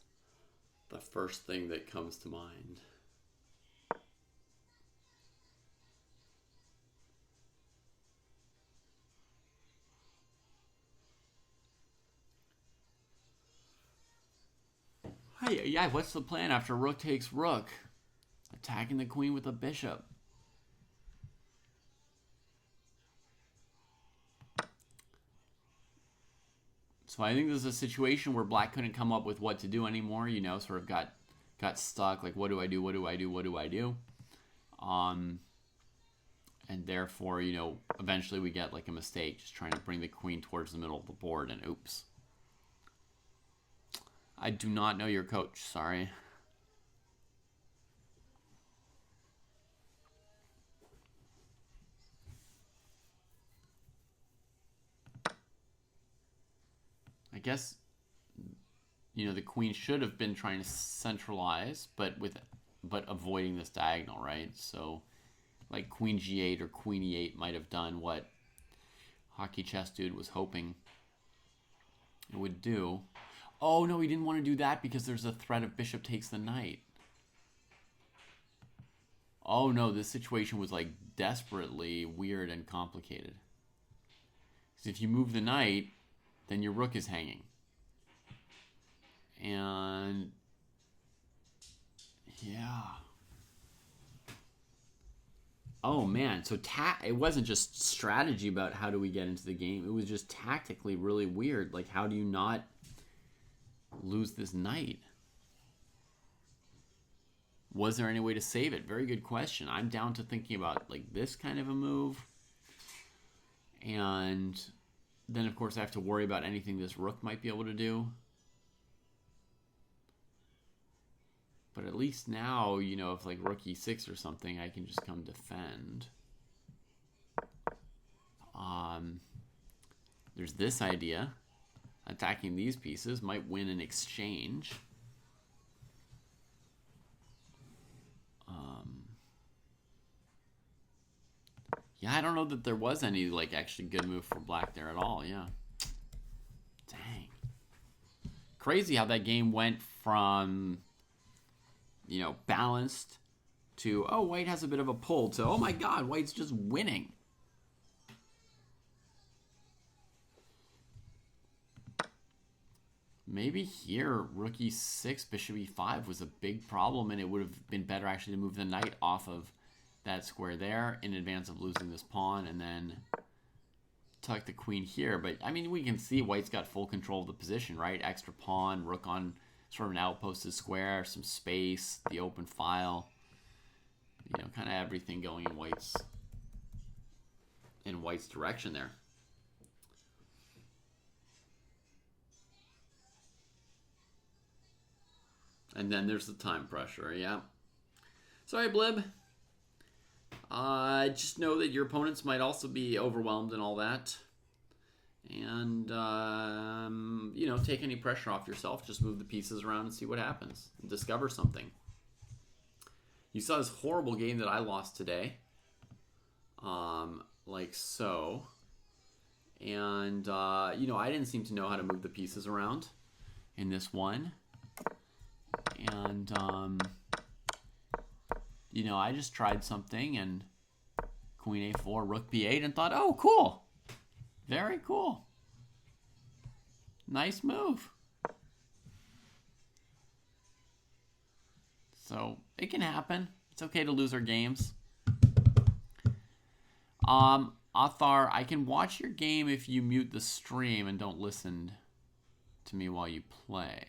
the first thing that comes to mind. Hey, yeah, what's the plan after rook takes rook? Attacking the queen with a bishop. So I think this is a situation where black couldn't come up with what to do anymore, you know, sort of got stuck, like, what do I do, what do I do, what do I do? And therefore, you know, eventually we get like a mistake, just trying to bring the queen towards the middle of the board, and oops. I do not know your coach, sorry. I guess, you know, the queen should have been trying to centralize, but avoiding this diagonal, right? So, like queen g8 or queen e8 might have done what Hockey Chess Dude was hoping it would do. Oh, no, he didn't want to do that because there's a threat of bishop takes the knight. Oh, no, this situation was, like, desperately weird and complicated. Because if you move the knight, then your rook is hanging. And yeah. Oh man, so it wasn't just strategy about how do we get into the game. It was just tactically really weird. Like, how do you not lose this knight? Was there any way to save it? Very good question. I'm down to thinking about like this kind of a move. And then of course I have to worry about anything this rook might be able to do. But at least now, you know, if like rook e6 or something, I can just come defend. There's this idea. Attacking these pieces might win an exchange. Yeah, I don't know that there was any like actually good move for black there at all. Yeah. Dang. Crazy how that game went from, you know, balanced to, oh, white has a bit of a pull, to, oh my god, white's just winning. Maybe here, rook e6, bishop e5 was a big problem, and it would have been better actually to move the knight off of that square there in advance of losing this pawn, and then tuck the queen here. But, I mean, we can see white's got full control of the position, right? Extra pawn, rook on sort of an outposted square, some space, the open file. You know, kind of everything going in white's direction there. And then there's the time pressure, yeah. Sorry, Blib. Just know that your opponents might also be overwhelmed and all that. And, you know, take any pressure off yourself. Just move the pieces around and see what happens. And discover something. You saw this horrible game that I lost today. Like so. And, you know, I didn't seem to know how to move the pieces around in this one. And, you know, I just tried something and queen a4, rook b8 and thought, oh, cool. Very cool. Nice move. So it can happen. It's okay to lose our games. Athar, I can watch your game if you mute the stream and don't listen to me while you play.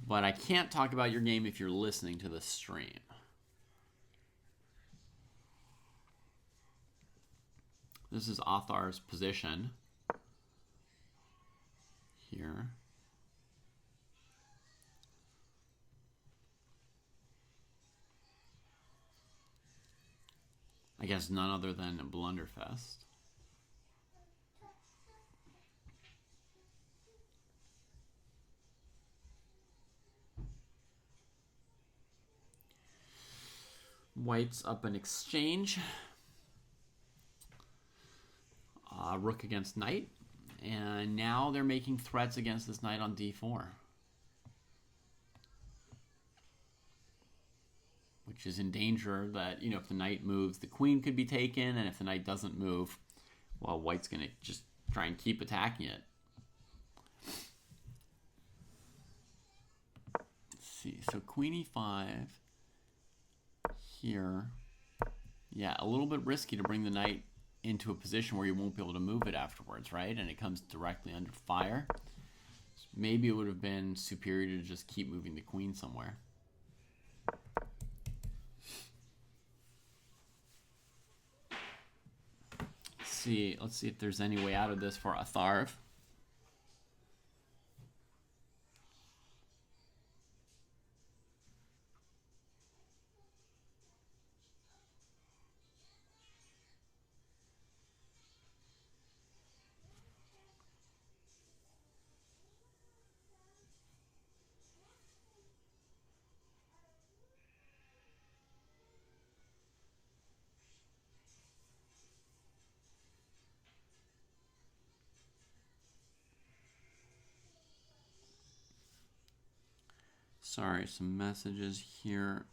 But I can't talk about your game if you're listening to the stream. This is Athar's position here. I guess none other than Blunderfest. White's up an exchange. Rook against knight. And now they're making threats against this knight on d4. Which is in danger that, you know, if the knight moves, the queen could be taken. And if the knight doesn't move, well, white's going to just try and keep attacking it. Let's see. So queen e5. Here, Yeah, a little bit risky to bring the knight into a position where you won't be able to move it afterwards, right? And it comes directly under fire. So maybe it would have been superior to just keep moving the queen somewhere. Let's see if there's any way out of this for Atharv. Sorry, some messages here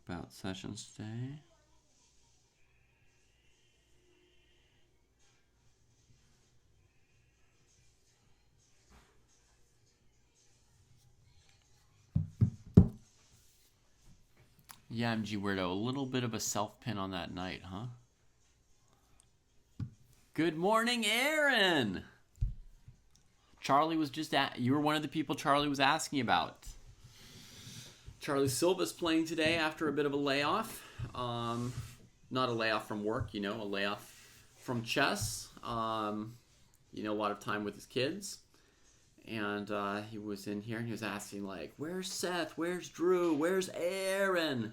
about sessions today. Yeah, MG Weirdo, a little bit of a self-pin on that knight, huh? Good morning, Aaron! Charlie was just you were one of the people Charlie was asking about. Charlie Silva's playing today after a bit of a layoff. Not a layoff from work, a layoff from chess. A lot of time with his kids. And he was in here and he was asking, like, where's Seth? Where's Drew? Where's Aaron?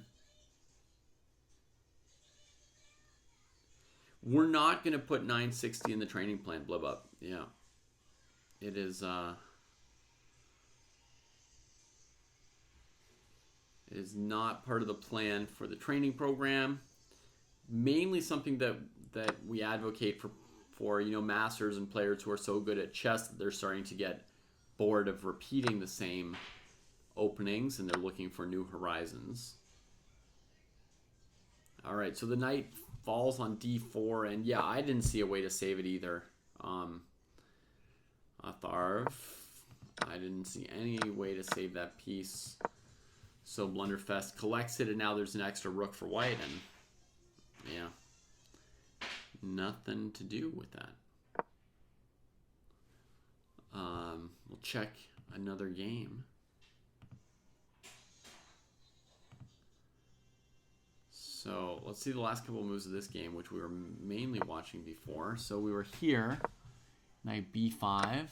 We're not going to put 960 in the training plan, Blub Up. Yeah. It is not part of the plan for the training program. Mainly something that we advocate for masters and players who are so good at chess that they're starting to get bored of repeating the same openings and they're looking for new horizons. All right, so the knight falls on d4, and yeah, I didn't see a way to save it either. Atharv, I didn't see any way to save that piece. So Blunderfest collects it, and now there's an extra rook for white, and yeah, nothing to do with that. We'll check another game. So let's see the last couple of moves of this game, which we were mainly watching before. So we were here, knight b5,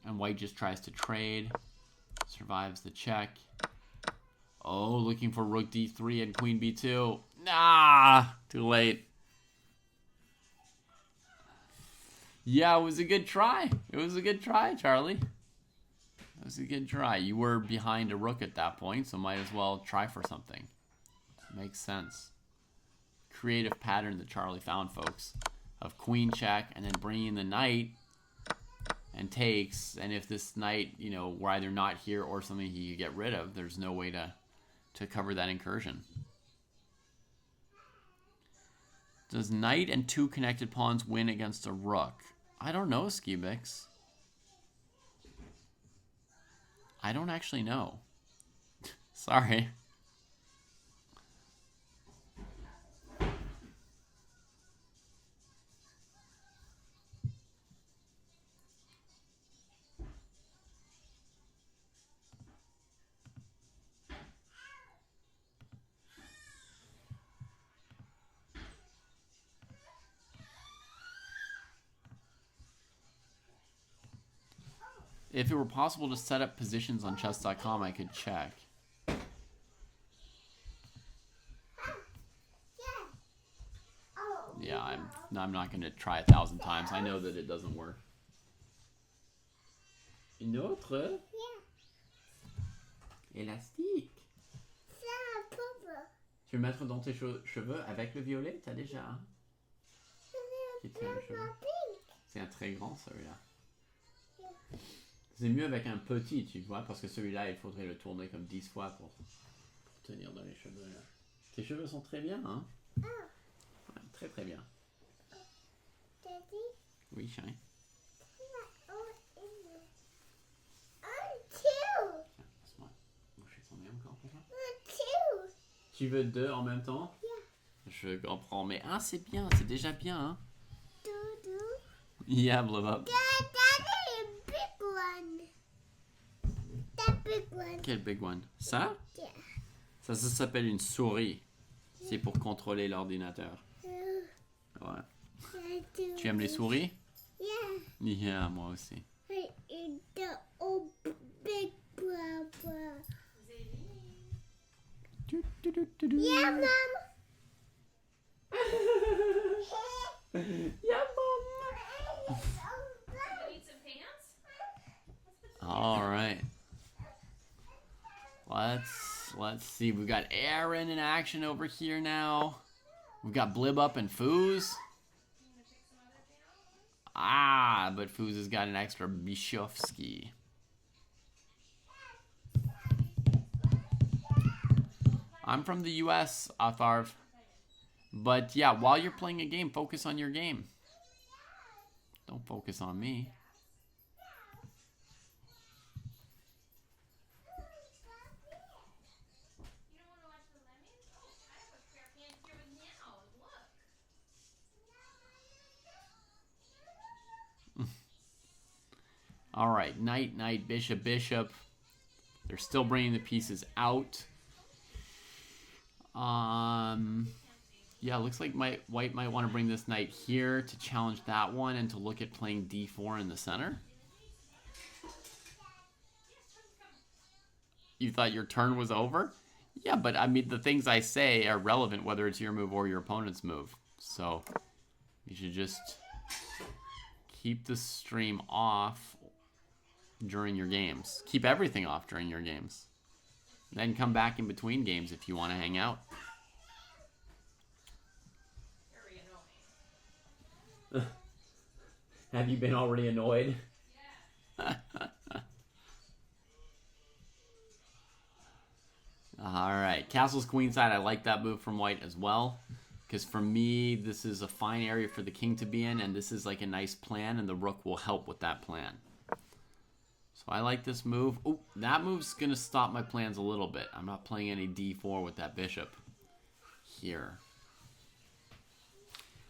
and white just tries to trade, survives the check. Oh, looking for rook d3 and queen b2. Nah, too late. Yeah, it was a good try. It was a good try, Charlie. It was a good try. You were behind a rook at that point, so might as well try for something. Makes sense. Creative pattern that Charlie found, folks, of queen check and then bringing the knight and takes. And if this knight, were either not here or something he could get rid of, there's no way to cover that incursion. Does knight and two connected pawns win against a rook? I don't know, Skibix. I don't actually know. Sorry. If it were possible to set up positions on chess.com, I could check. Yeah, I'm not going to try 1,000 times. I know that it doesn't work. Une autre? Élastique. Tu veux mettre dans tes cheveux avec le violet? T'as déjà, hein? C'est un très grand, celui-là. C'est mieux avec un petit, tu vois, parce que celui-là, il faudrait le tourner comme 10 fois pour tenir dans les cheveux, là. Tes cheveux sont très bien, hein? Ouais, très très bien. Oui, chérie. Laisse-moi boucher son nez encore pour toi. Tu veux deux en même temps? Yeah. Je comprends, mais c'est bien, c'est déjà bien, hein? Dodo. Yeah, blow up. That is a big one. That big one. Quel big one? Ça? Yeah. Ça s'appelle une souris. C'est pour contrôler l'ordinateur. Ouais. Tu aimes les souris? Yeah. Yeah, moi aussi. I eat the old big brother. Yeah, Mom. Yeah, Mom. Need some pants? All right. Let's see. We've got Aaron in action over here now. We've got Blib Up and Foos. But Foos has got an extra Bishovsky. I'm from the US, Atharv. But yeah, while you're playing a game, focus on your game. Don't focus on me. You don't want to watch the Lemmings? Oh, I have a pair of pants here with meows. Look. All right, knight, knight, bishop, bishop. They're still bringing the pieces out. Yeah, looks like white might want to bring this knight here to challenge that one and to look at playing d4 in the center. You thought your turn was over? Yeah, but I mean, the things I say are relevant whether it's your move or your opponent's move. So you should just keep the stream off during your games. Keep everything off during your games. Then come back in between games if you want to hang out. Very annoying. Have you been already annoyed? Yeah. All right, castle's queenside. I like that move from white as well. Because for me, this is a fine area for the king to be in. And this is like a nice plan. And the rook will help with that plan. So I like this move. Oh, that move's going to stop my plans a little bit. I'm not playing any d4 with that bishop here.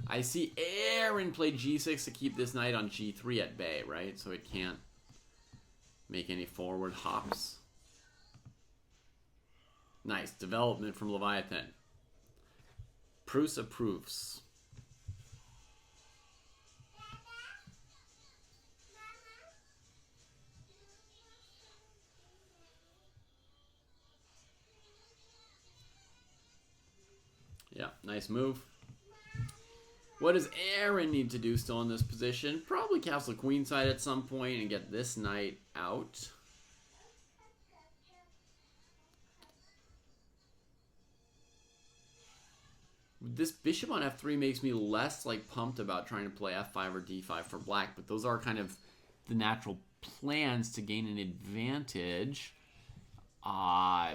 I see Aaron played g6 to keep this knight on g3 at bay, right? So it can't make any forward hops. Nice. Development from Leviathan. Pruess approves. Yeah, nice move. What does Aaron need to do still in this position? Probably castle queenside at some point and get this knight out. This bishop on f3 makes me less like pumped about trying to play f5 or d5 for black, but those are kind of the natural plans to gain an advantage.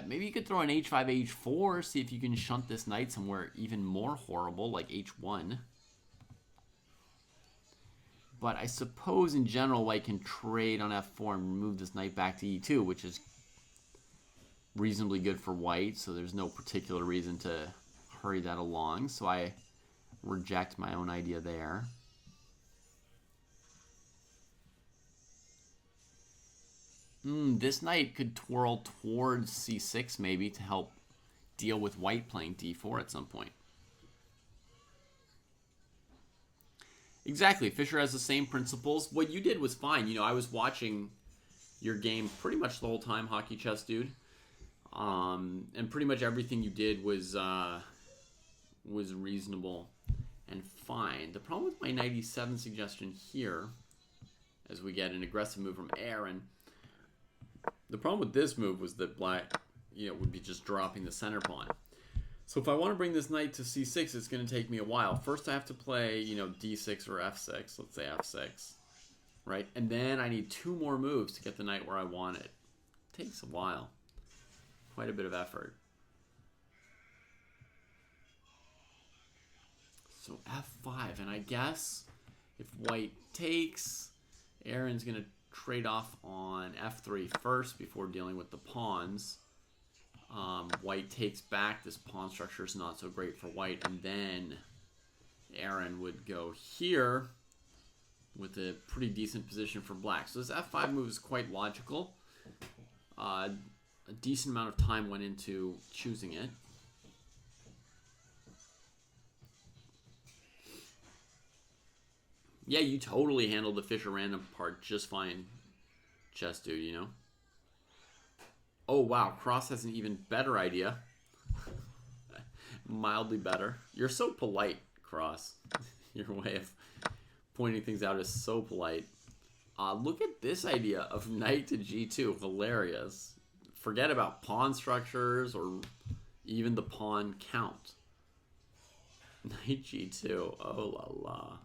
Maybe you could throw an h5, h4, see if you can shunt this knight somewhere even more horrible, like h1. But I suppose in general white can trade on f4 and move this knight back to e2, which is reasonably good for white, so there's no particular reason to hurry that along. So I reject my own idea there. This knight could twirl towards c6 maybe to help deal with white playing d4 at some point. Exactly. Fischer has the same principles. What you did was fine. You know, I was watching your game pretty much the whole time, Hockey Chess Dude. And pretty much everything you did was reasonable and fine. The problem with my knight e7 suggestion here, as we get an aggressive move from Aaron, the problem with this move was that black, would be just dropping the center pawn. So if I want to bring this knight to c6, it's going to take me a while. First I have to play, d6 or f6. Let's say f6, right? And then I need two more moves to get the knight where I want it. It takes a while. Quite a bit of effort. So f5, and I guess if white takes, Aaron's going to trade off on f3 first before dealing with the pawns. White takes back. This pawn structure is not so great for white. And then Aaron would go here with a pretty decent position for black. So this f5 move is quite logical. A decent amount of time went into choosing it. Yeah, you totally handled the Fischer random part just fine, Chess Dude, you know? Oh, wow. Cross has an even better idea. Mildly better. You're so polite, Cross. Your way of pointing things out is so polite. Look at this idea of knight to g2. Hilarious. Forget about pawn structures or even the pawn count. Knight g2. Oh la la.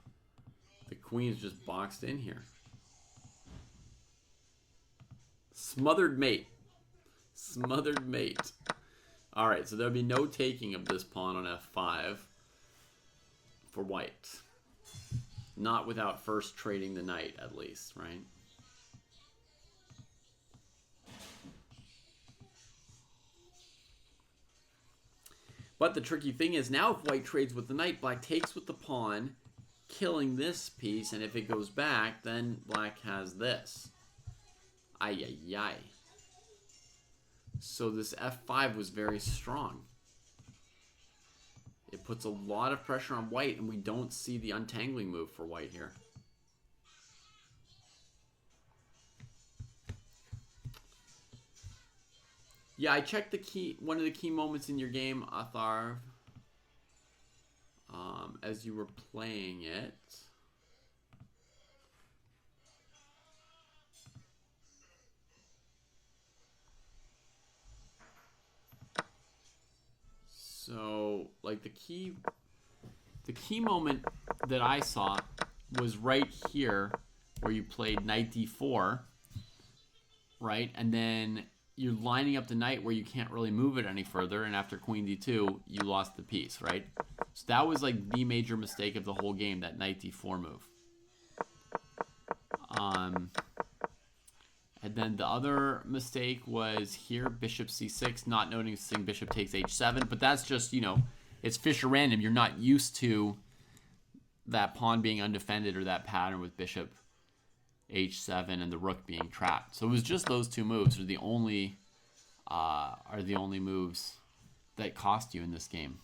The queen's just boxed in here. Smothered mate. Smothered mate. Alright, so there'll be no taking of this pawn on f5 for white. Not without first trading the knight, at least, right? But the tricky thing is, now if white trades with the knight, black takes with the pawn, killing this piece, and if it goes back, then black has this. Ay, ay, ay. So this f5 was very strong. It puts a lot of pressure on white, and we don't see the untangling move for white here. Yeah, I checked the key, one of the key moments in your game, Atharv, as you were playing it. So, like the key moment that I saw was right here where you played knight d4, right? And then you're lining up the knight where you can't really move it any further, and after queen d2, you lost the piece, right? So that was like the major mistake of the whole game, that knight d4 move. And then the other mistake was here, bishop c6, not noticing bishop takes h7, but that's just, you know, it's Fischer random. You're not used to that pawn being undefended or that pattern with bishop h7 and the rook being trapped. So it was just those two moves are the only moves that cost you in this game.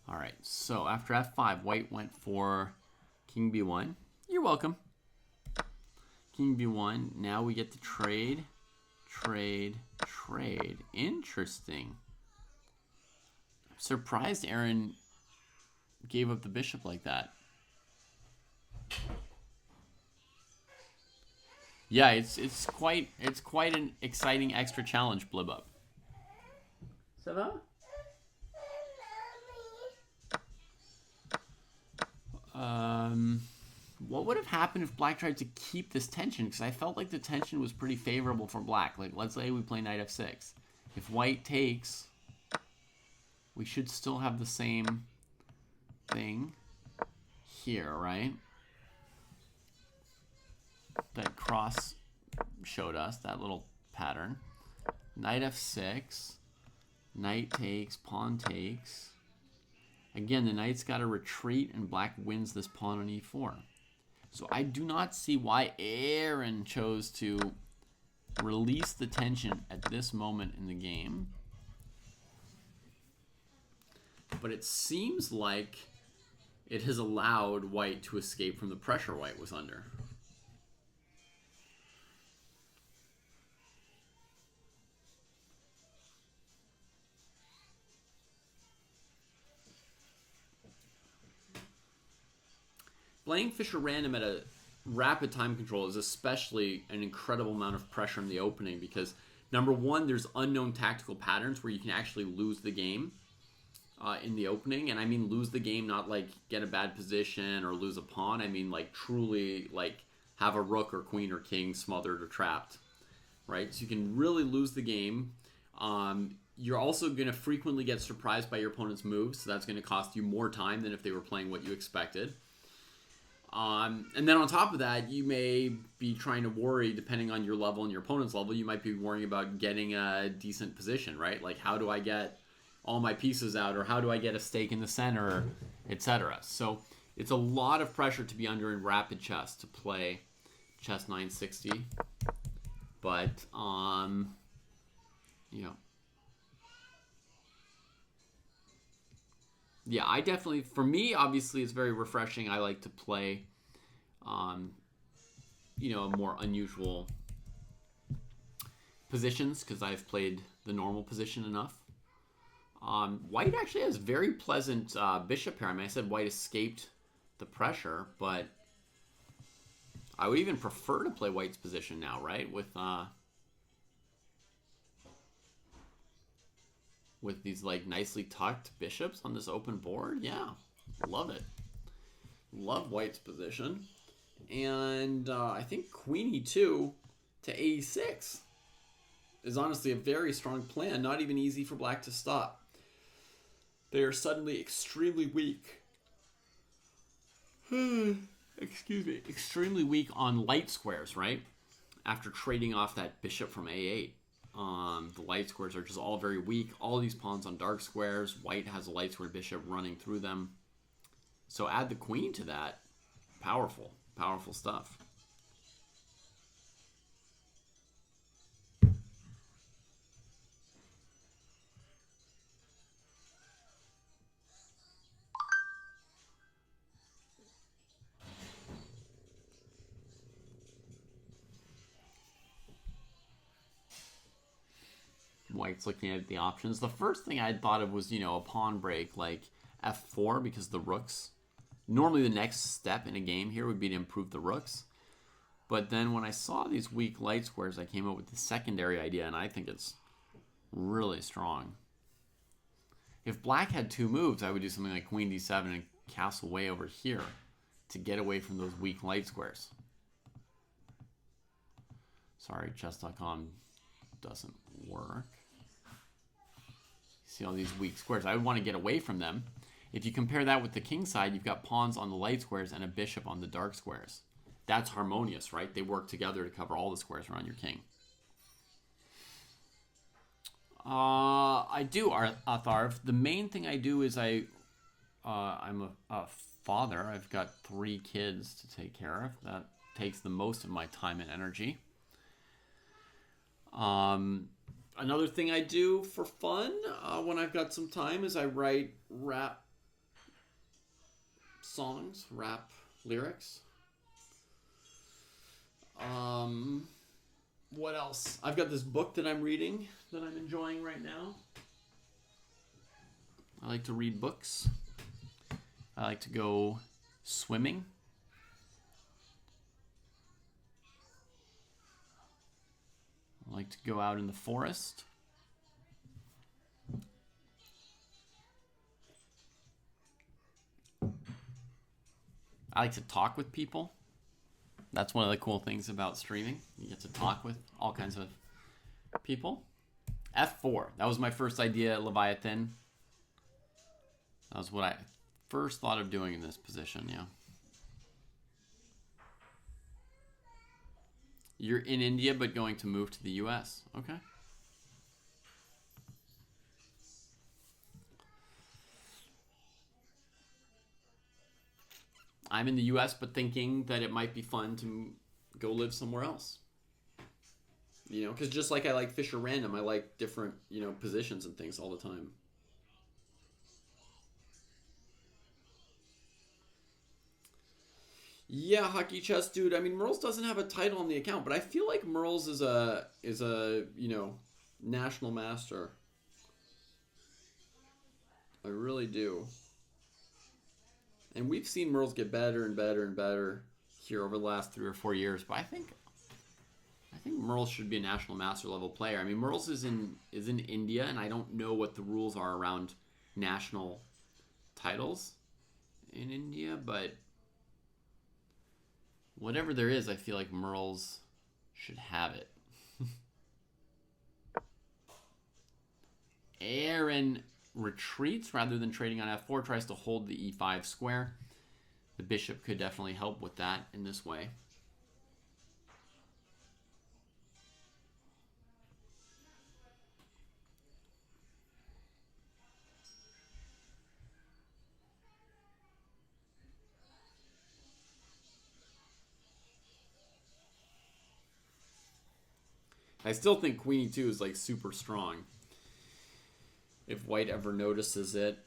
All right, so after f5, white went for king b1. You're welcome. King b1. Now we get to trade, trade, trade. Interesting. I'm surprised Aaron gave up the bishop like that. Yeah, it's quite an exciting extra challenge, Blibup. Ça va? What would have happened if black tried to keep this tension? Because I felt like the tension was pretty favorable for black. Like, let's say we play knight f6. If white takes, we should still have the same thing here, right? That cross showed us, that little pattern. Knight f6, knight takes, pawn takes. Again, the knight's got to retreat, and black wins this pawn on e4. So I do not see why Aaron chose to release the tension at this moment in the game. But it seems like it has allowed white to escape from the pressure white was under. Playing Fischer random at a rapid time control is especially an incredible amount of pressure in the opening because Number one, there's unknown tactical patterns where you can actually lose the game in the opening. And I mean lose the game, not like get a bad position or lose a pawn. I mean like truly like have a rook or queen or king smothered or trapped, right? So you can really lose the game. You're also going to frequently get surprised by your opponent's moves, so that's going to cost you more time than if they were playing what you expected. And then on top of that, you may be trying to worry, depending on your level and your opponent's level, you might be worrying about getting a decent position, right? Like, how do I get all my pieces out, or how do I get a stake in the center, etc. So it's a lot of pressure to be under in rapid chess to play chess 960. But, yeah, I definitely, for me, obviously, it's very refreshing. I like to play, more unusual positions because I've played the normal position enough. White actually has very pleasant bishop pair. I mean, I said white escaped the pressure, but I would even prefer to play white's position now, right? With these like nicely tucked bishops on this open board. Yeah, love it. Love white's position. And I think queen e2 to a6 is honestly a very strong plan. Not even easy for black to stop. They are suddenly extremely weak. Excuse me. Extremely weak on light squares, right? After trading off that bishop from a8. The light squares are just all very weak. All these pawns on dark squares. White has a light square bishop running through them. So add the queen to that. Powerful. Powerful stuff. White's looking at the options. The first thing I thought of was, a pawn break like f4 because the rooks. Normally the next step in a game here would be to improve the rooks. But then when I saw these weak light squares, I came up with the secondary idea, and I think it's really strong. If black had two moves, I would do something like queen d7 and castle way over here to get away from those weak light squares. Sorry, chess.com doesn't work. See all these weak squares. I would want to get away from them. If you compare that with the king side, you've got pawns on the light squares and a bishop on the dark squares. That's harmonious, right? They work together to cover all the squares around your king. I do, Atharv. The main thing I do is I'm a father. I've got 3 kids to take care of. That takes the most of my time and energy. Another thing I do for fun when I've got some time is I write rap songs, rap lyrics. What else? I've got this book that I'm reading that I'm enjoying right now. I like to read books. I like to go swimming. I like to go out in the forest. I like to talk with people. That's one of the cool things about streaming. You get to talk with all kinds of people. F4. That was my first idea at Leviathan. That was what I first thought of doing in this position, yeah. You're in India but going to move to the US. Okay. I'm in the US but thinking that it might be fun to go live somewhere else. Because just like I like Fischer Random, I like different, positions and things all the time. Yeah, Hockey Chess Dude. I mean, Merles doesn't have a title on the account, but I feel like Merles is a national master. I really do. And we've seen Merles get better and better and better here over the last 3 or 4 years, but I think think Merles should be a national master level player. I mean, Merles is in India, and I don't know what the rules are around national titles in India, but whatever there is, I feel like Merles should have it. Aaron retreats rather than trading on f4, tries to hold the e5 square. The bishop could definitely help with that in this way. I still think queen e2 is like super strong. If white ever notices it.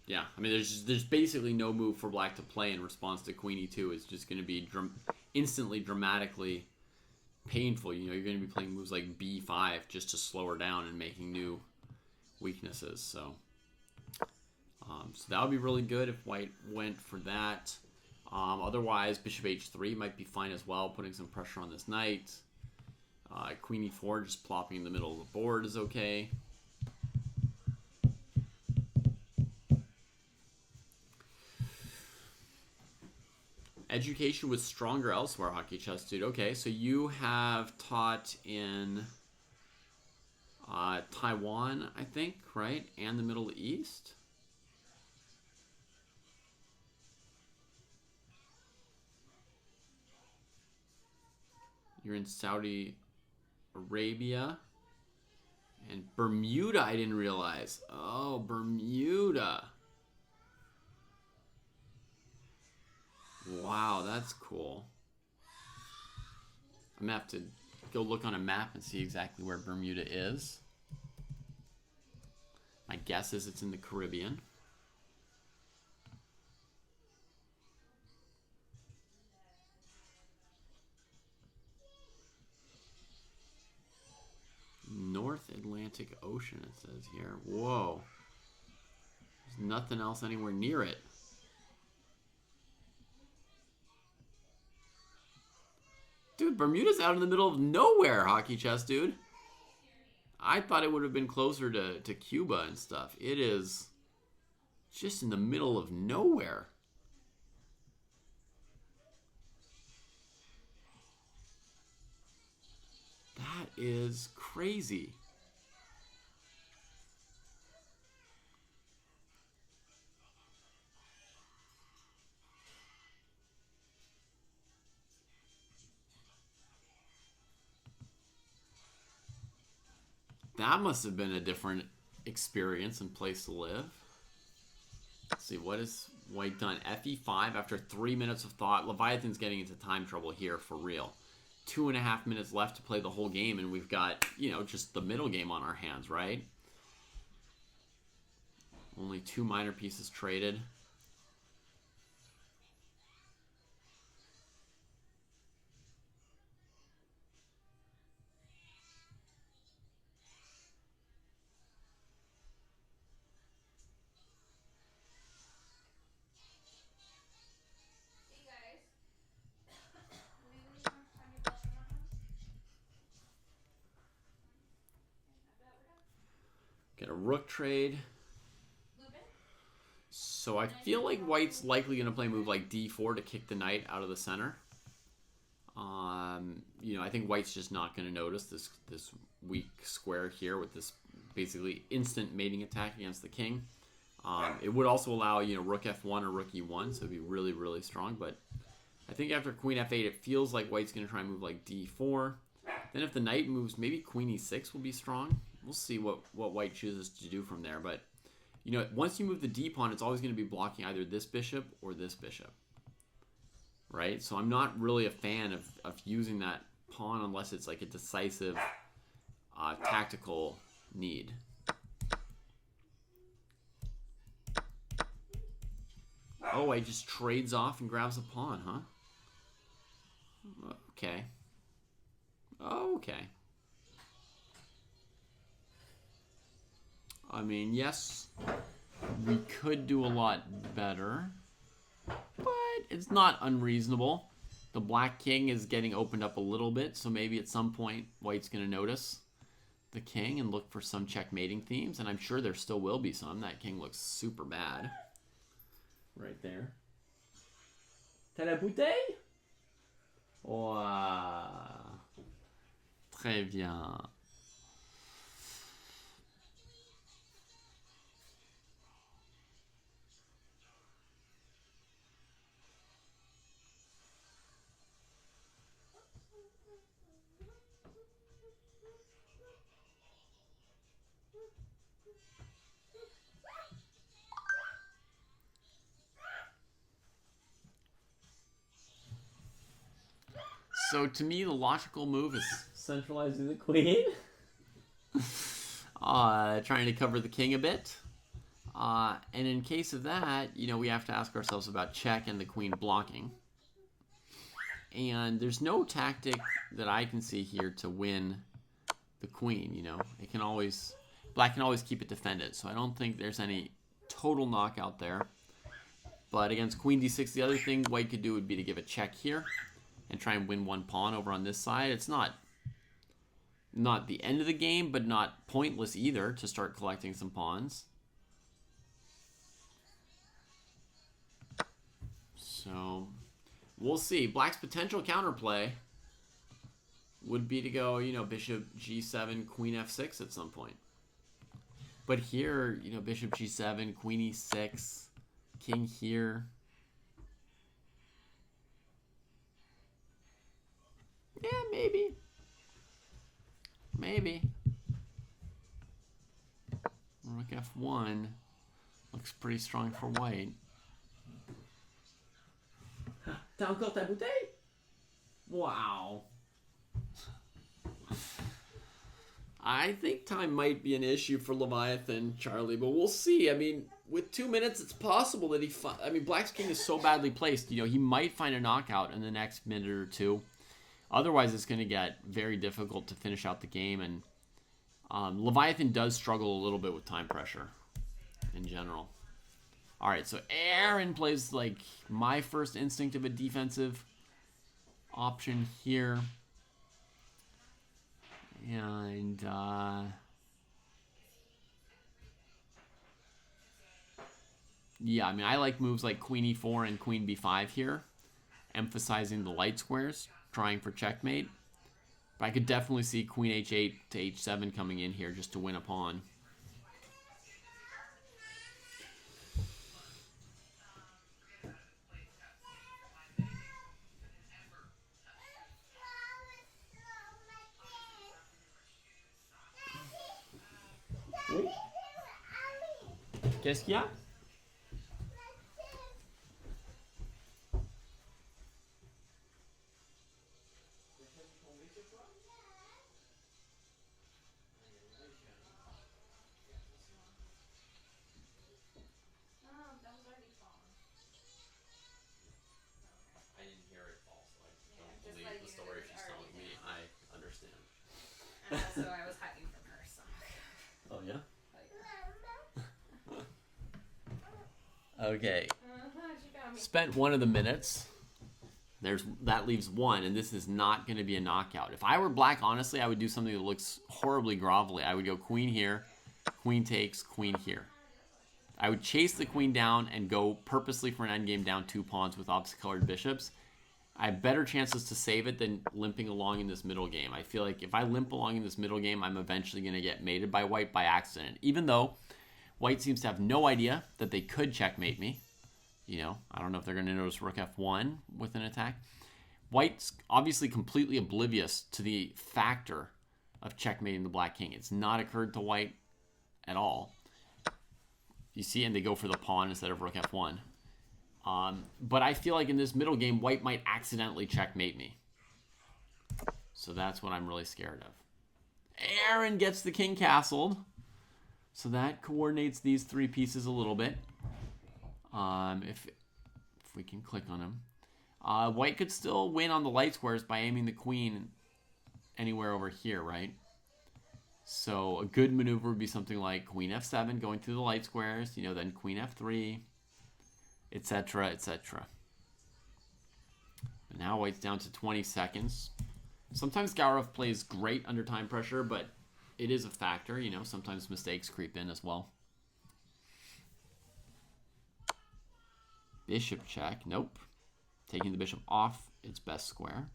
Yeah, I mean, there's basically no move for black to play in response to queen e2. It's just going to be instantly dramatically painful. You know, you're going to be playing moves like b5 just to slow her down and making new weaknesses. So that would be really good if white went for that. Otherwise, bishop h3 might be fine as well, putting some pressure on this knight. Queen e4 just plopping in the middle of the board is okay. Education was stronger elsewhere, Hockey Chess Dude. Okay, so you have taught in Taiwan, I think, right? And the Middle East? You're in Saudi Arabia. And Bermuda, I didn't realize. Oh, Bermuda. Wow, that's cool. I'm going to have to go look on a map and see exactly where Bermuda is. My guess is it's in the Caribbean. North Atlantic Ocean, it says here. Whoa. There's nothing else anywhere near it. Dude, Bermuda's out in the middle of nowhere, Hockey Chess Dude. I thought it would have been closer to Cuba and stuff. It is just in the middle of nowhere. That is crazy. That must have been a different experience and place to live. Let's see, what has white done? FE5 after 3 minutes of thought. Leviathan's getting into time trouble here for real. 2.5 minutes left to play the whole game, and we've got, you know, just the middle game on our hands, right? Only 2 minor pieces traded. Get a rook trade. So I feel like white's likely going to play a move like d4 to kick the knight out of the center. You know, I think white's just not going to notice this weak square here with this basically instant mating attack against the king. It would also allow, you know, rook f1 or rook e1, so it'd be really, really strong. But I think after queen f8, it feels like white's going to try and move like d4. Then if the knight moves, maybe queen e6 will be strong. We'll see what white chooses to do from there. But, you know, once you move the d-pawn, it's always going to be blocking either this bishop or this bishop. Right? So I'm not really a fan of using that pawn unless it's like a decisive tactical need. Oh, I just trades off and grabs a pawn, huh? Okay. Okay. I mean, yes, we could do a lot better, but it's not unreasonable. The black king is getting opened up a little bit, so maybe at some point white's going to notice the king and look for some checkmating themes, and I'm sure there still will be some. That king looks super bad. Right there. T'as la bouteille? Wow. Très bien. So to me, the logical move is centralizing the queen. Trying to cover the king a bit. And in case of that, we have to ask ourselves about check and the queen blocking. And there's no tactic that I can see here to win the queen, It can always... Black can always keep it defended, so I don't think there's any total knockout there. But against queen d6, the other thing white could do would be to give a check here and try and win one pawn over on this side. It's not the end of the game, but not pointless either to start collecting some pawns. So we'll see. Black's potential counterplay would be to go, bishop g7, queen f6 at some point. But here, bishop g7, queen e6, king here. Yeah, maybe. Maybe. Rook f1 looks pretty strong for white. T'as encore ta bouteille? Wow. I think time might be an issue for Leviathan, Charlie, but we'll see. I mean, with 2 minutes, it's possible that Black's king is so badly placed. He might find a knockout in the next minute or two. Otherwise, it's going to get very difficult to finish out the game. And Leviathan does struggle a little bit with time pressure in general. All right, so Aaron plays like my first instinct of a defensive option here. And yeah, I like moves like queen e4 and queen b5 here, emphasizing the light squares, trying for checkmate. But I could definitely see queen h8 to h7 coming in here just to win a pawn. Oui. Qu'est-ce qu'il y a? So I was hiding from her, so. Oh, yeah? Okay. Spent one of the minutes. That leaves one, and this is not going to be a knockout. If I were Black, honestly, I would do something that looks horribly grovelly. I would go queen here, queen takes, queen here. I would chase the queen down and go purposely for an endgame down 2 pawns with opposite-colored bishops. I have better chances to save it than limping along in this middle game. I feel like if I limp along in this middle game, I'm eventually going to get mated by white by accident. Even though white seems to have no idea that they could checkmate me. I don't know if they're going to notice rook f1 with an attack. White's obviously completely oblivious to the factor of checkmating the black king. It's not occurred to white at all. You see, and they go for the pawn instead of rook f1. But I feel like in this middle game, white might accidentally checkmate me. So that's what I'm really scared of. Aaron gets the king castled. So that coordinates these 3 pieces a little bit. If we can click on him. White could still win on the light squares by aiming the queen anywhere over here, right? So a good maneuver would be something like queen f7 going through the light squares, then queen f3, etc., etc. But now white's down to 20 seconds. Sometimes Gaurov plays great under time pressure, but it is a factor. You know, sometimes mistakes creep in as well. Bishop check. Nope. Taking the bishop off its best square.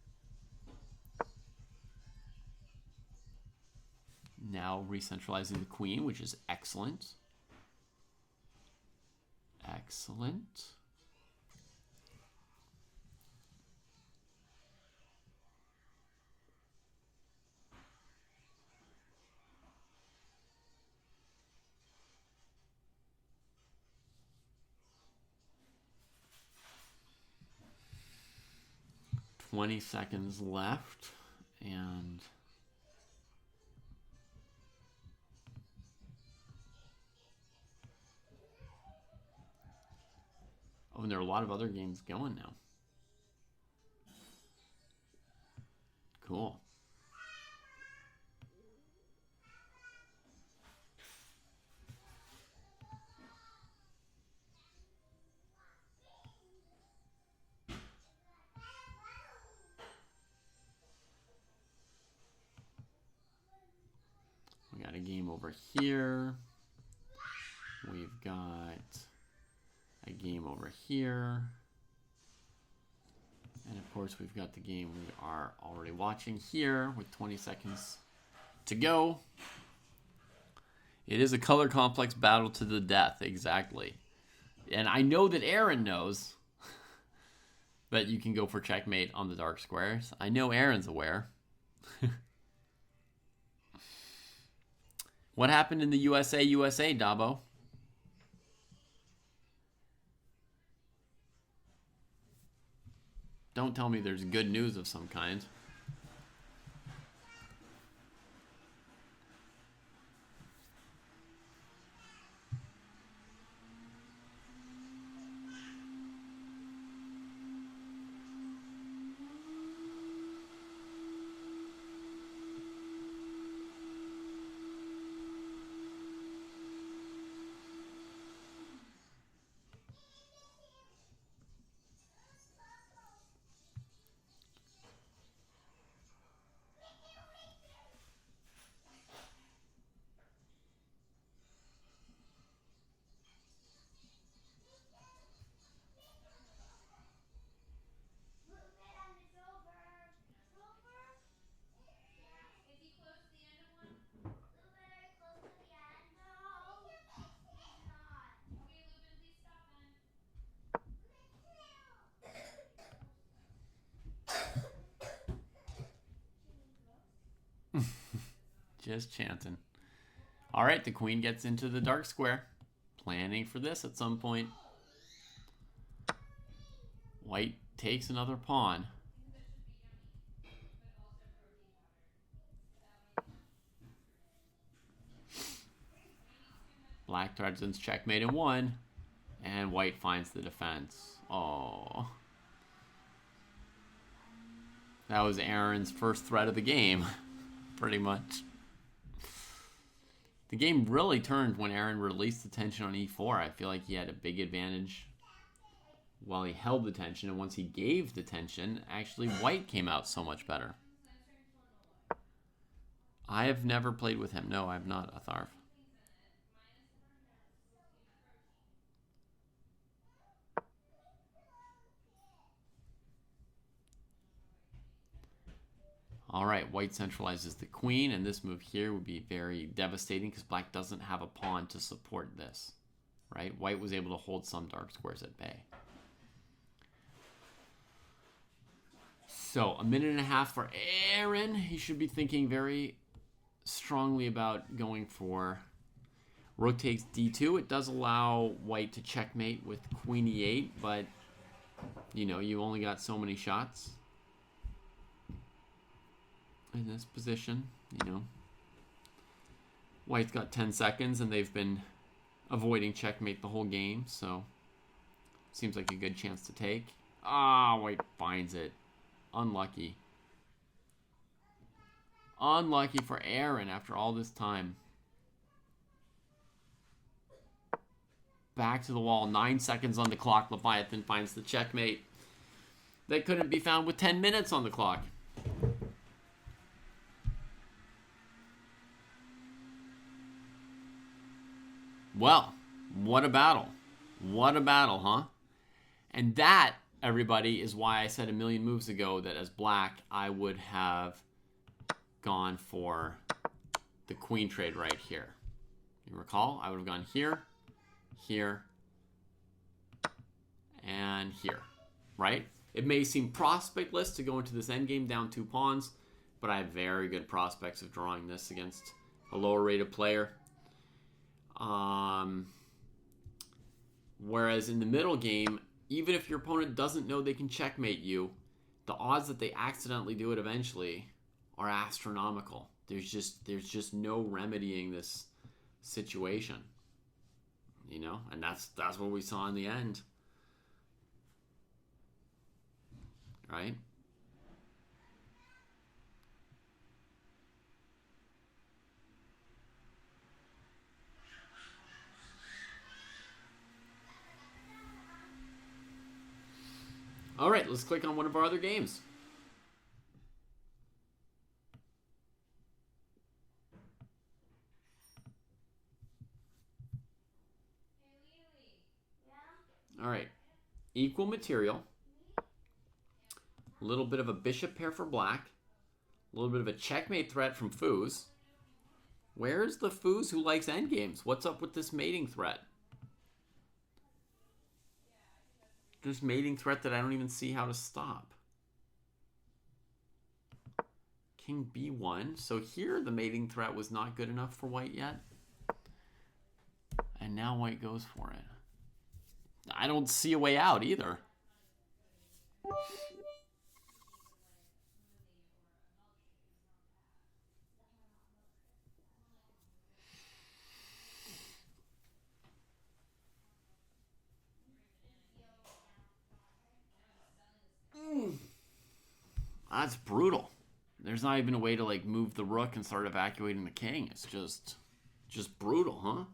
Now re-centralizing the queen, which is excellent. Excellent. $20 seconds left, and and there are a lot of other games going now. Cool. We got a game over here. We've got a game over here. And of course, we've got the game we are already watching here with 20 seconds to go. It is a color complex battle to the death, exactly. And I know that Aaron knows that you can go for checkmate on the dark squares. I know Aaron's aware. What happened in the USA, Dabo? Don't tell me there's good news of some kind. Just chanting. All right, the queen gets into the dark square. Planning for this at some point. White takes another pawn. Black threatens checkmate in one. And white finds the defense. Oh. That was Aaron's first threat of the game. Pretty much. The game really turned when Aaron released the tension on e4. I feel like he had a big advantage while he held the tension. And once he gave the tension, actually white came out so much better. I have never played with him. No, I have not, Atharv. All right, white centralizes the queen, and this move here would be very devastating because black doesn't have a pawn to support this, right? White was able to hold some dark squares at bay. So, a minute and a half for Aaron. He should be thinking very strongly about going for rook takes d2. It does allow white to checkmate with queen e8, but, you know, you only got so many shots in this position, you know. White's got 10 seconds and they've been avoiding checkmate the whole game, so seems like a good chance to take. Ah, white finds it. Unlucky. Unlucky for Aaron after all this time. Back to the wall. 9 seconds on the clock. Leviathan finds the checkmate. that couldn't be found with 10 minutes on the clock. Well, what a battle. What a battle, huh? And that, everybody, is why I said a million moves ago that as black, I would have gone for the queen trade right here. You recall? I would have gone here, here, and here, right? It may seem prospectless to go into this endgame down 2 pawns, but I have very good prospects of drawing this against a lower rated player. Whereas in the middle game, even if your opponent doesn't know they can checkmate you, the odds that they accidentally do it eventually are astronomical. There's just no remedying this situation, you know, and that's what we saw in the end, right? All right, let's click on one of our other games. All right, equal material, a little bit of a bishop pair for black, a little bit of a checkmate threat from Foos. Where's the Foos who likes endgames? What's up with this mating threat? This mating threat that I don't even see how to stop. King B1. So here the mating threat was not good enough for white yet. And now white goes for it. I don't see a way out either. That's brutal. There's not even a way to like move the rook and start evacuating the king. It's just brutal, huh?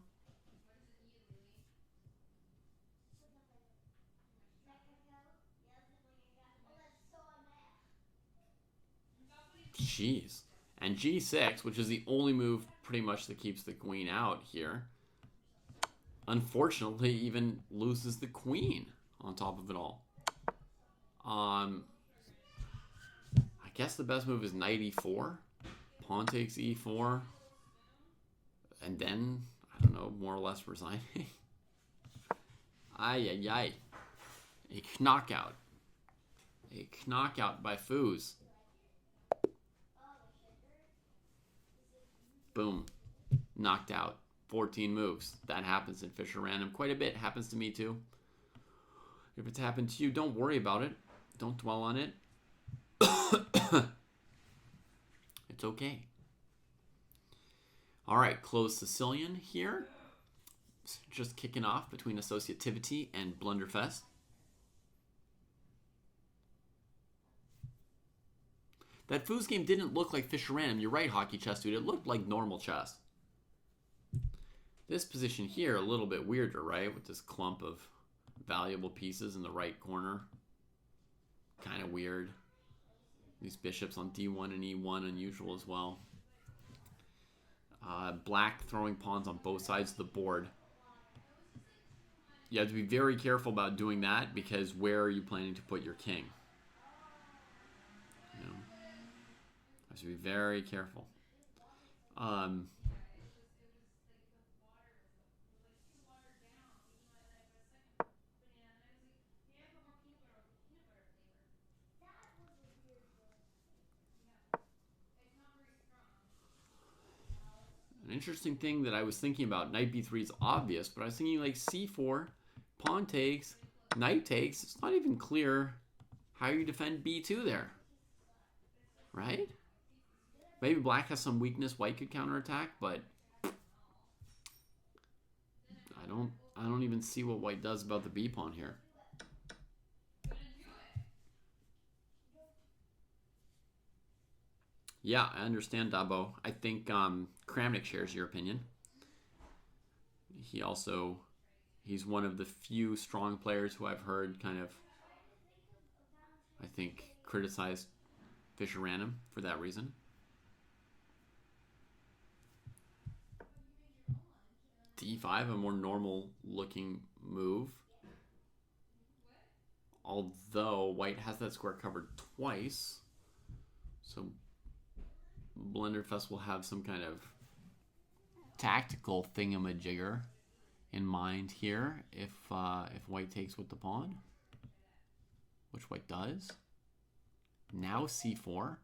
Jeez. And G6, which is the only move pretty much that keeps the queen out here, unfortunately even loses the queen on top of it all. I guess the best move is knight e4, pawn takes e4, and then, I don't know, more or less resigning. Ay, ay, ay. A knockout. A knockout by Foos. Boom. Knocked out. 14 moves. That happens in Fischer Random quite a bit. Happens to me too. If it's happened to you, don't worry about it. Don't dwell on it. It's okay. All right, closed Sicilian here. Just kicking off between Associativity and Blunderfest. That Foos game didn't look like Fischer Random. You're right, Hockey Chess Dude. It looked like normal chess. This position here, a little bit weirder, right? With this clump of valuable pieces in the right corner. Kind of weird. These bishops on D1 and E1, unusual as well. Black throwing pawns on both sides of the board. You have to be very careful about doing that because where are you planning to put your king? You know, have to be very careful. An interesting thing that I was thinking about, knight b3 is obvious, but I was thinking like c4, pawn takes, knight takes. It's not even clear how you defend b2 there, right? Maybe black has some weakness white could counterattack, but I don't even see what white does about the b pawn here. Yeah, I understand, Dabo. I think Kramnik shares your opinion. He's one of the few strong players who I've heard kind of, I think criticized Fischer ran him for that reason. D5, a more normal looking move. Although white has that square covered twice. So Blenderfest will have some kind of tactical thingamajigger in mind here if white takes with the pawn, which white does. Now c4.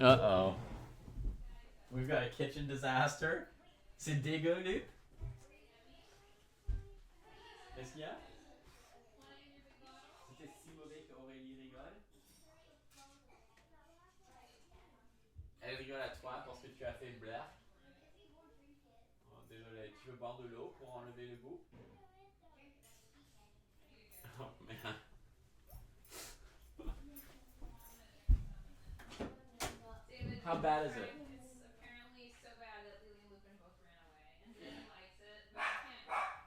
Uh-oh. We've got a kitchen disaster. C'est dégueulasse. Qu'est-ce qu'il y a? C'était si mauvais qu'Aurélie rigole. Elle rigole à toi parce que tu as fait bluff. Oh, désolé. Tu veux boire de l'eau pour enlever le goût? Oh, man. How bad is it? It's apparently so bad that Lily and Lupin both ran away, and Lily likes it, but you can't.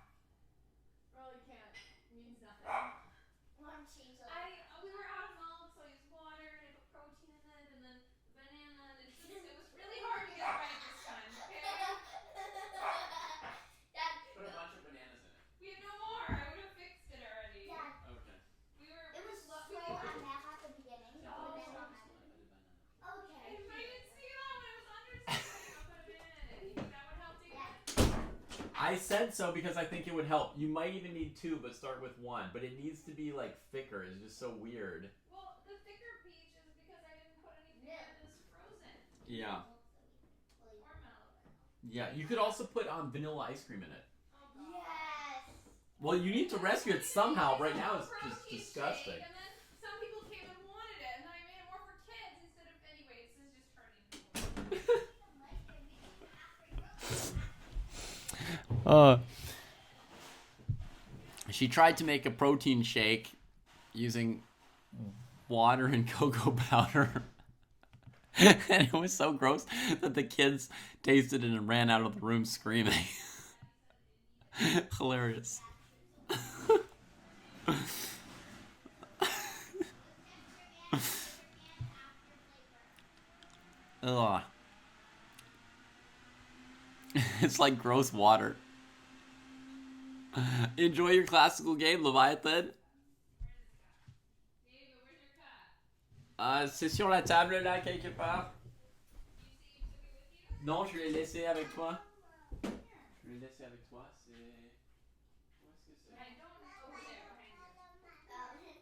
Well, you can't. It means nothing. We were out of milk, so I used water, and I put protein in it, and then the banana, and it was really hard to get it right this time. Okay. Dad, Put a bunch of bananas in it. We have no more. I would have fixed it already. Dad, Okay. it was slow on math at the beginning. But then on okay. I didn't see that when I was under something. I'll put a banana in it. You think that would help, David? I said so because I think it would help. You might even need two, but start with one. But it needs to be like thicker. It's just so weird. Well, the thicker peach is because I didn't put anything that is frozen. Yeah. Or milk. Yeah. You could also put vanilla ice cream in it. Oh, God. Yes. Well, you need to rescue it somehow. Right now, it's just Protein disgusting. shake, and then some people came and wanted it, and then I made it more for kids instead of anyway. This is just turning into She tried to make a protein shake using water and cocoa powder. And it was so gross that the kids tasted it and ran out of the room screaming. Hilarious. Ugh. It's like gross water. Enjoy your classical game, Leviathan. David, where's your cat? C'est sur la table là quelque part. You see, you took it with you? Non, je l'ai laissé avec toi. Je l'ai laissé avec toi. C'est. Où est-ce que c'est? I don't know. Over there, behind you.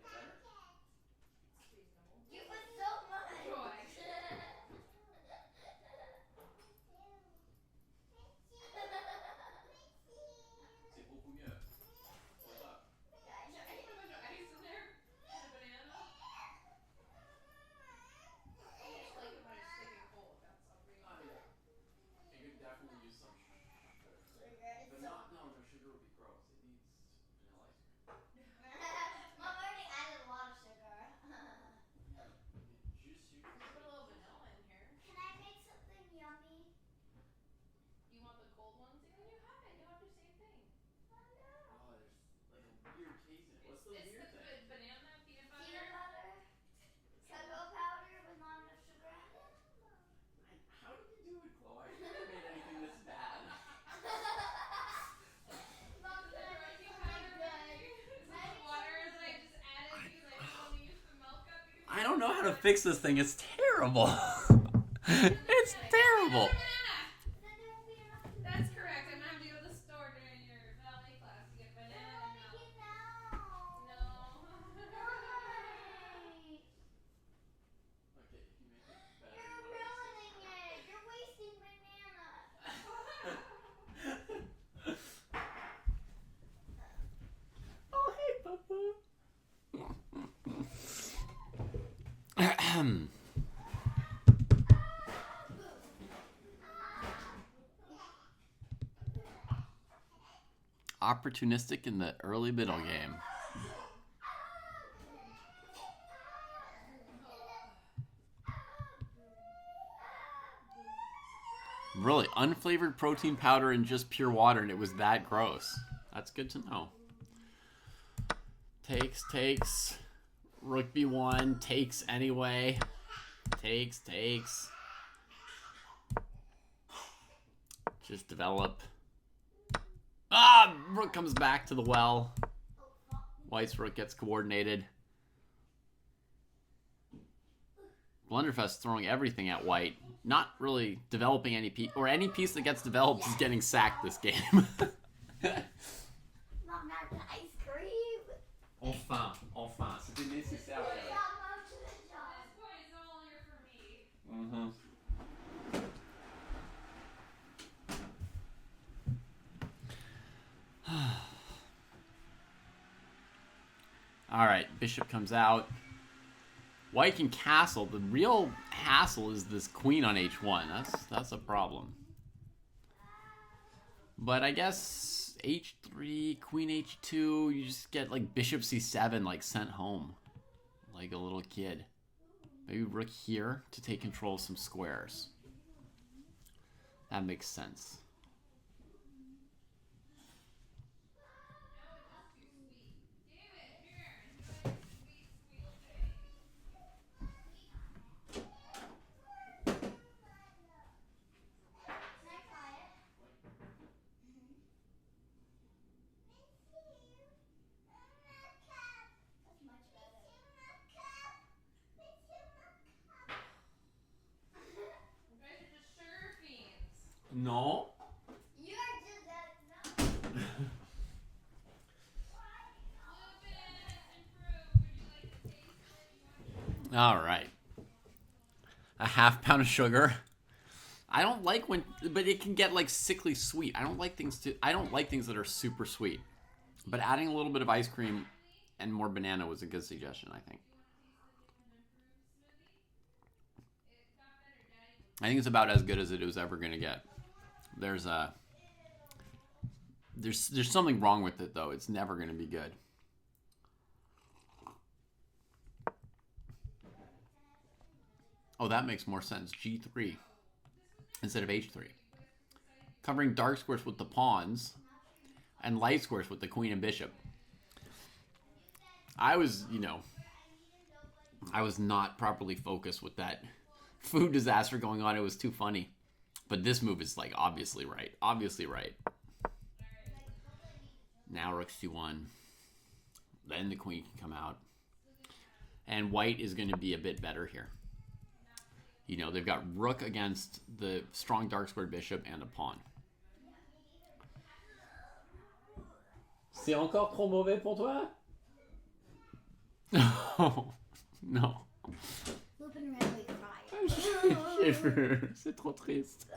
Voilà. Is that better? It's reasonable. You put so much. Joy. C'est beaucoup mieux. Hold up. Put a bunch of ice in there and a banana. I just like it when it's sticking cold. That's all we. Oh, yeah. You could definitely use some sugar. But no, sugar would be gross. It needs vanilla ice cream. Mom already added a lot of sugar. Just sugar. Just put a little vanilla in here. Can I make something yummy? You want the cold ones? And then you have it. You'll have to same thing. Oh, there's like a weird taste in it. What's the It's weird the thing? banana, peanut butter. Peanut butter, cocoa powder with not enough sugar. How did you do it, Chloe? I never made anything this bad. Mom The said protein it's powder, good. maybe? Is it the water that I just added because I didn't want to use the milk up? Because I don't know how to fix this thing. It's terrible. It's terrible. Then there won't be enough sugar. That's correct. I'm gonna have to go to the store during your ballet class to get I banana don't want and to milk. eat now. No. Why? Okay, if you make it better, You're you want ruining it. You're wasting banana. Oh, hey, Papa. opportunistic in the early middle game. Really, unflavored protein powder and just pure water, and it was that gross. That's good to know. Takes. Rook b1, takes anyway. Takes. Just develop. Ah! Rook comes back to the well. White's rook gets coordinated. Blunderfest throwing everything at white. Not really developing any piece, or any piece that gets developed is getting sacked this game. Mom, not the ice cream. Enfin. C'était nécessaire. This point is no longer for me. All right, bishop comes out. White can castle. The real hassle is this queen on h1. That's a problem. But I guess h3, queen h2, you just get like bishop c7 like sent home like a little kid. Maybe rook here to take control of some squares. That makes sense. No. You're just All right. A half pound of sugar. I don't like when, but it can get like sickly sweet. I don't like things that are super sweet. But adding a little bit of ice cream and more banana was a good suggestion, I think. I think it's about as good as it was ever going to get. There's something wrong with it though. It's never going to be good. Oh, that makes more sense. G3 instead of H3. Covering dark squares with the pawns and light squares with the queen and bishop. I was not properly focused with that food disaster going on. It was too funny. But this move is like obviously right. Obviously right. Now rook c1. Then the queen can come out. And white is going to be a bit better here. You know, they've got rook against the strong dark squared bishop and a pawn. C'est encore trop mauvais pour toi? No. No. Lupin randomly cried. C'est trop triste.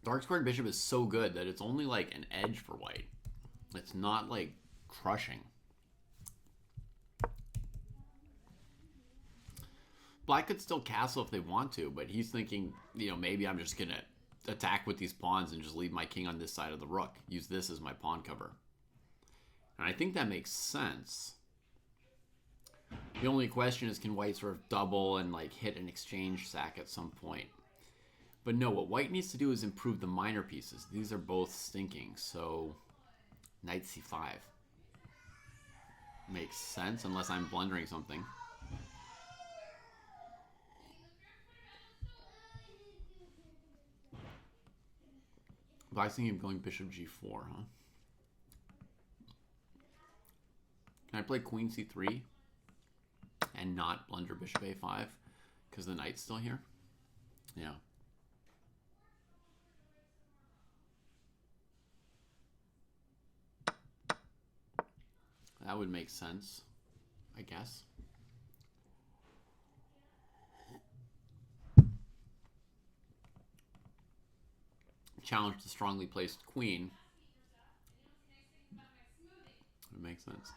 Dark squared bishop is so good that it's only like an edge for white. It's not like crushing. Black could still castle if they want to, but he's thinking, maybe I'm just gonna attack with these pawns and just leave my king on this side of the rook. Use this as my pawn cover. And I think that makes sense. The only question is, can white sort of double and like hit an exchange sack at some point? But no, what white needs to do is improve the minor pieces. These are both stinking, so knight c5 makes sense unless I'm blundering something. Black's thinking of going bishop g4, huh? Can I play queen c3 and not blunder bishop a5 because the knight's still here? Yeah. That would make sense, I guess. challenge the strongly placed queen. It makes sense.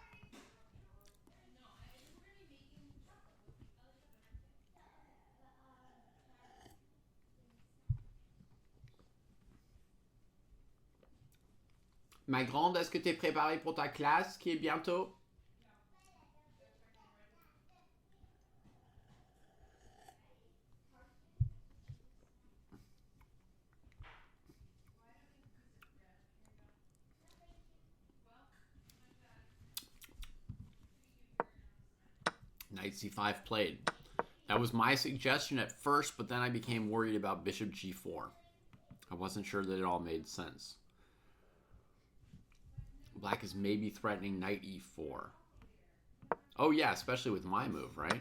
Ma grande, est-ce que tu es préparée pour ta classe qui est bientôt? Knight c5 played. That was my suggestion at first, but then I became worried about bishop g4. I wasn't sure that it all made sense. Black is maybe threatening knight e4. Oh yeah, especially with my move, right?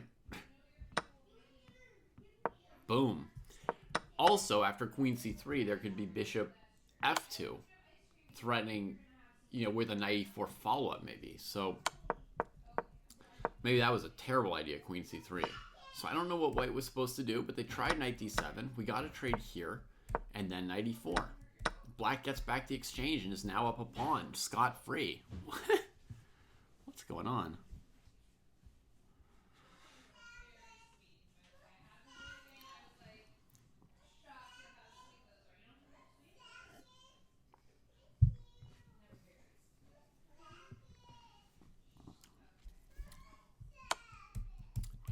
Boom. Also, after queen c3, there could be bishop f2, threatening, you know, with a knight e4 follow-up maybe. So maybe that was a terrible idea, queen c3. So I don't know what white was supposed to do, but they tried knight d7. We got a trade here, and then knight e4. Black gets back the exchange and is now up a pawn, scot-free. What's going on?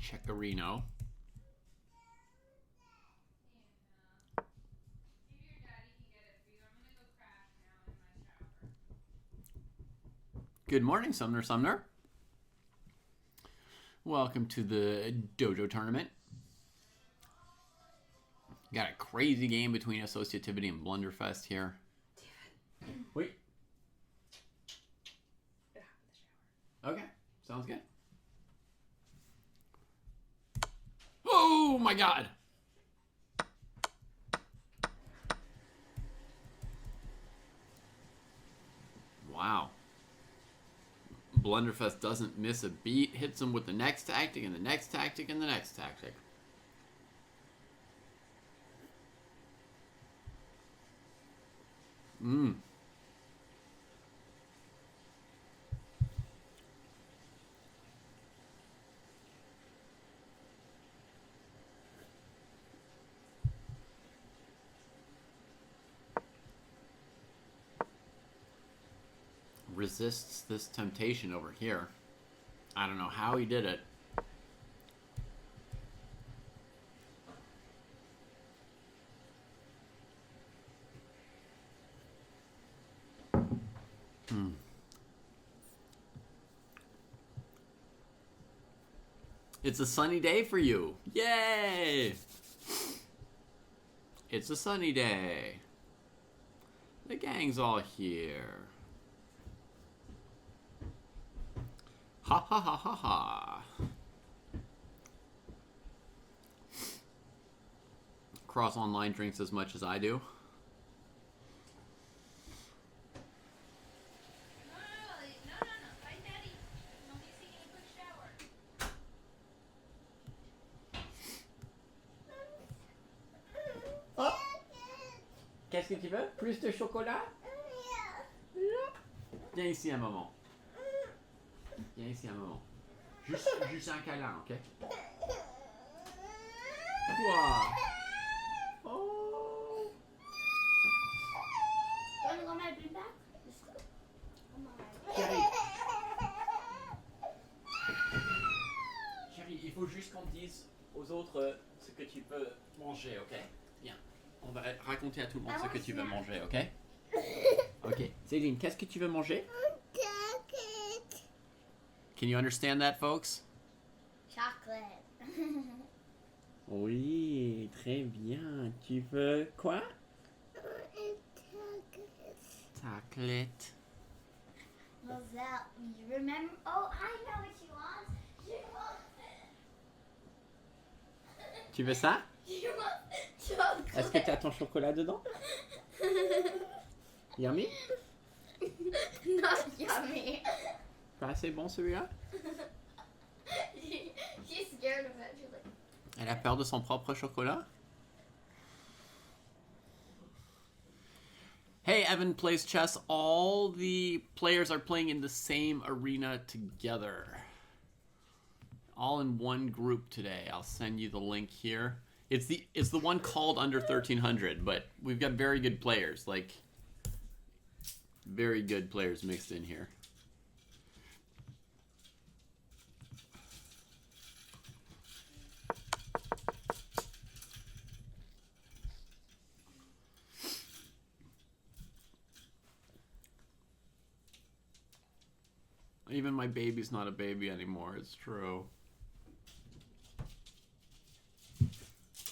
Checkerino. Good morning, Sumner Sumner. Welcome to the Dojo tournament. Got a crazy game between Associativity and Blunderfest here. Wait. Okay, sounds good. Oh my god! Wow. Blunderfest doesn't miss a beat, hits him with the next tactic and the next tactic and the next tactic. Resists this temptation over here. I don't know how he did it. It's a sunny day for you. Yay! It's a sunny day. The gang's all here. Ha ha ha ha ha. Cross online drinks as much as I do. No. Hi, Daddy. Mommy's taking a quick shower. Oh. Qu'est-ce que tu veux? Plus de chocolat? Viens ici un moment. Viens ici un moment. Juste un câlin, ok? Quoi? Oh! You want to go my bean back? Just go. Chérie. Chérie, il faut juste qu'on dise aux autres ce que tu peux manger, ok? Viens. On va raconter à tout le monde ce que tu veux manger, ok? Ok. Céline, qu'est-ce que tu veux manger? Can you understand that, folks? Chocolate. Oui, très bien. Tu veux quoi? Chocolate. Roselle, you remember? Oh, I know what she wants. She wants Tu veux ça? She wants chocolate. Est-ce que tu as ton chocolat dedans? Yummy? Not yummy. Pas assez bon celui-là? She's scared of it. She's like, Elle a peur de son propre chocolat? Evan plays chess, all the players are playing in the same arena together. All in one group today. I'll send you the link here. It's the one called Under 1300, but we've got very good players, like very good players mixed in here. Even my baby's not a baby anymore, it's true.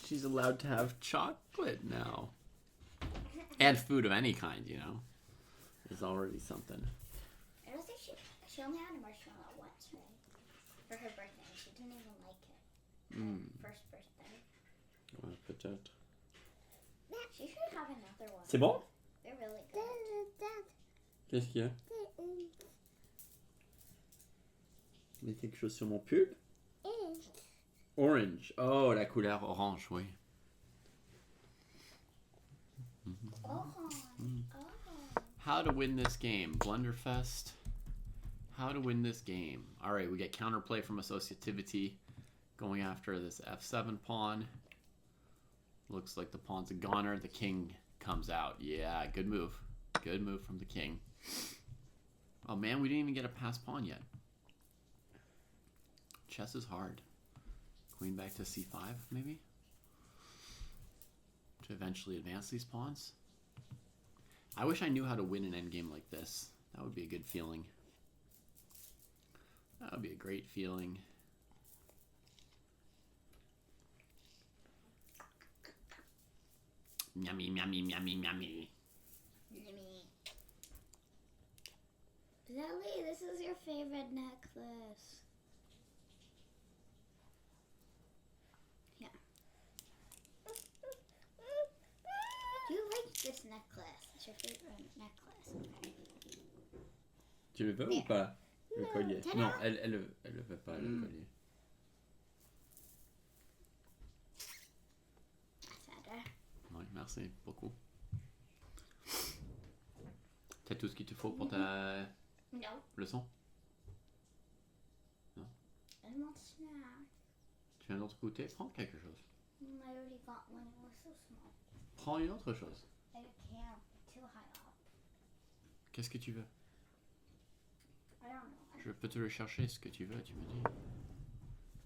She's allowed to have chocolate now. And food of any kind, you know. Is already something. I don't think she only had a marshmallow once, right? For her birthday. She didn't even like it. Her first birthday. Ouais, peut-être. She should have another one. C'est bon? They're really good. Qu'est-ce qu'il y a? Il y a quelque chose sur mon pull? Orange. Oh, la couleur orange, oui. Oh. How to win this game. Blunderfest. How to win this game. All right, we get counterplay from Associativity going after this f7 pawn. Looks like the pawn's a goner. The king comes out. Yeah, good move. Good move from the king. Oh, man, we didn't even get a pass pawn yet. Chess is hard. Queen back to c5, maybe? To eventually advance these pawns. I wish I knew how to win an endgame like this. That would be a good feeling. That would be a great feeling. Yummy, yummy, yummy, yummy. Zelly, this is your favorite necklace. You like this necklace. It's your favorite necklace. Okay. Tu le veux ou pas? Le collier. Non, elle le veut pas, le collier. Oui, merci beaucoup. T'as tout ce qu'il te faut pour ta leçon? Non. I want snack. Tu viens d'autre goûter? Prends quelque chose. I already got one. It was so small. Prends une autre chose. I can't. Too high up. Qu'est-ce que tu veux? I don't know. Je peux te le chercher, ce que tu veux, tu me dis.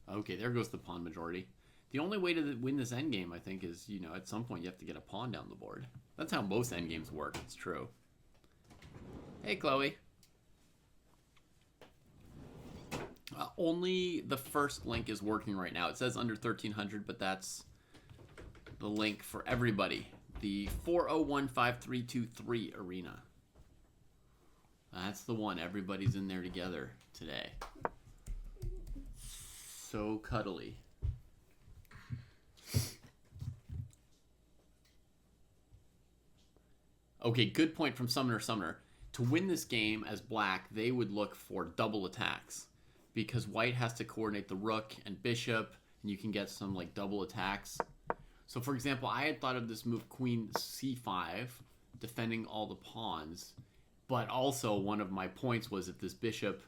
Okay, there goes the pawn majority. The only way to win this endgame, I think, is, you know, at some point you have to get a pawn down the board. That's how most endgames work, it's true. Hey, Chloe. Only the first link is working right now. It says under 1300, but that's the link for everybody. The 4015323 arena. That's the one. Everybody's in there together today. So cuddly. Okay, good point from Summoner. To win this game as black, they would look for double attacks. Because white has to coordinate the rook and bishop, and you can get some like double attacks. So for example, I had thought of this move queen c5, defending all the pawns. But also one of my points was if this bishop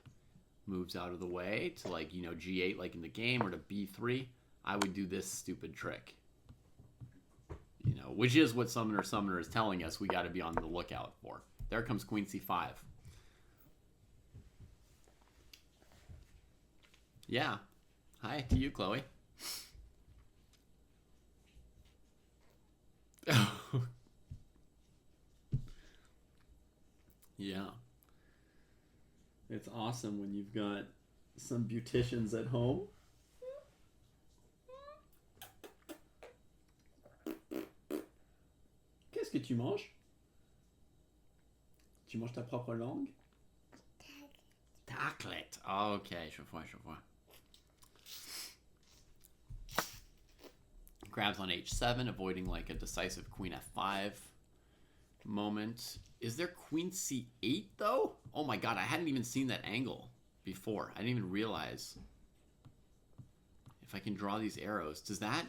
moves out of the way to like, you know, g8 like in the game, or to b3, I would do this stupid trick. You know, which is what Summoner is telling us we got to be on the lookout for. There comes queen c5. Yeah. Hi to you, Chloe. Yeah. It's awesome when you've got some beauticians at home. Qu'est-ce que tu manges? Tu manges ta propre langue? Taclette. Okay, je vois. Grabs on h7, avoiding like a decisive queen f5 moment. Is there queen c8 though? Oh my god, I hadn't even seen that angle before. I didn't even realize. If I can draw these arrows, does that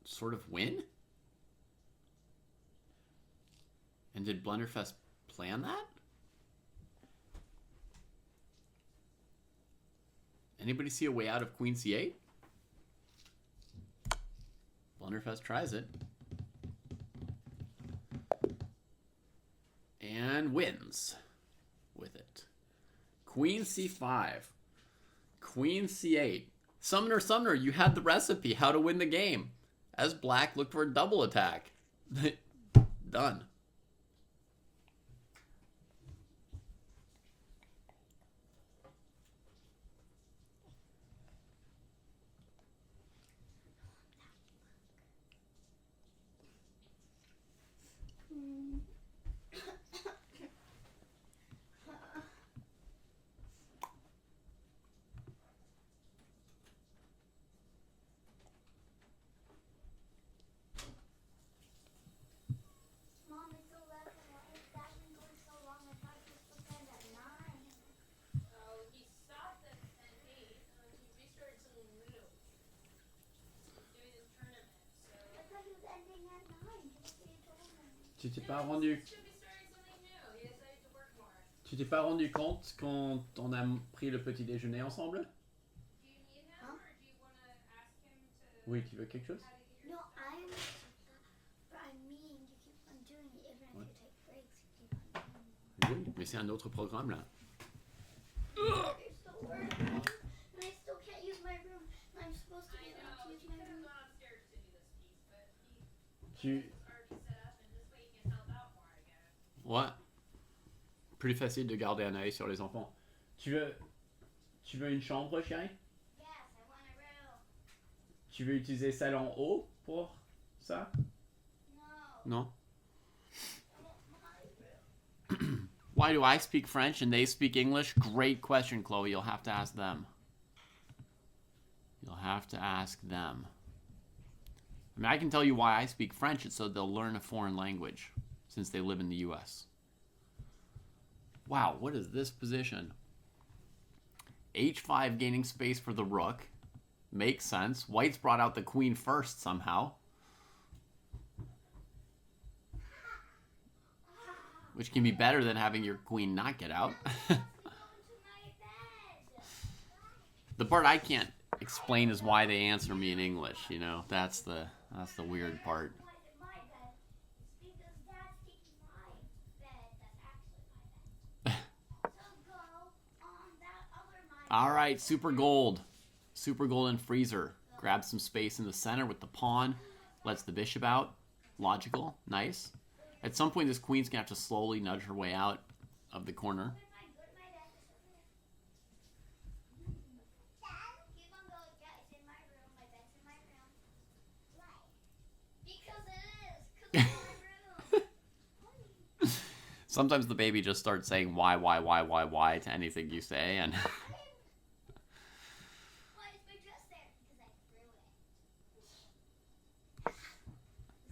sort of win? And did Blunderfest plan that? Anybody see a way out of Queen C8? Blunderfest tries it. And wins with it. Queen C5. Queen C8. Summoner, you had the recipe how to win the game. As black looked for a double attack. Done. Mom, it's 11. Why is that one going so long? I thought he was supposed to end at 9. Oh, he stopped at 8, and then he restarted something new. Doing his tournament, so. I thought he was ending at 9. Just so you told me. Tu t'es pas rendu, Should be starting something new. He decided to work more. tu t'es pas rendu compte quand on a pris le petit déjeuner ensemble? Do you need him, or do you want to ask him to Oui, tu veux quelque chose? No, how to get your I am. But I mean, you keep on doing it. Even if you take breaks, you keep on doing it. Oui, mais c'est un autre programme là. You're still working. And I still can't use my room. And I'm supposed to I be able know, to he use could my have room. gone upstairs to do this piece, but Tu... he's already set up, and this way he can help out more, I guess. Ouais. Plus facile de garder un œil sur les enfants. Tu veux une chambre, chérie? Yes, I want a room. Tu veux utiliser celle en haut pour ça? No. Non. I want my room. Why do I speak French and they speak English? Great question, Chloe. You'll have to ask them. You'll have to ask them. I mean, I can tell you why I speak French. It's so they'll learn a foreign language since they live in the U.S. Wow, what is this position? H5 gaining space for the rook. Makes sense. White's brought out the queen first somehow. Which can be better than having your queen not get out. Go into my bed. The part I can't explain is why they answer me in English, you know. That's the weird part. Why is it my bed? It's because Dad's taking my bed. That's actually my bed. So go on that other my All right, super gold. Super golden freezer. Grabs some space in the center with the pawn. Lets the bishop out. Logical. Nice. At some point, this queen's going to have to slowly nudge her way out of the corner. Go to my bed. Dad, keep on going. Yeah, it's in my room. My bed's in my room. Why? Because it is. Because it's my room. Sometimes the baby just starts saying why to anything you say. And Why is my dress there? Because I threw it.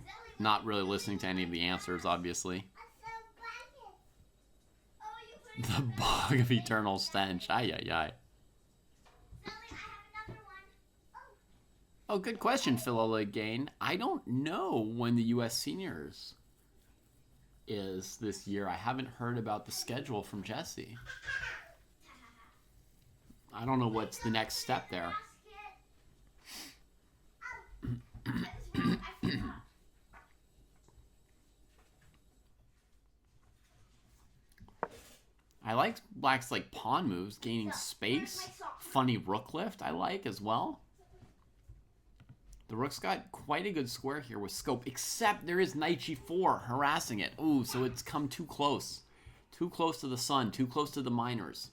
Zelly, not really listening to any of the answers, obviously. Oh, you put it The in the bog of eternal stench. Ay, ay, ay. Zelly, I have another one. Oh, good question, Phil Gain. I don't know when the U.S. Seniors is this year. I haven't heard about the schedule from Jesse. I don't know what's the next step there. I forgot. I like Black's like pawn moves, gaining space. Funny rook lift I like as well. The rook's got quite a good square here with scope, except there is knight g4 harassing it. Ooh, so it's come too close. Too close to the sun, too close to the minors.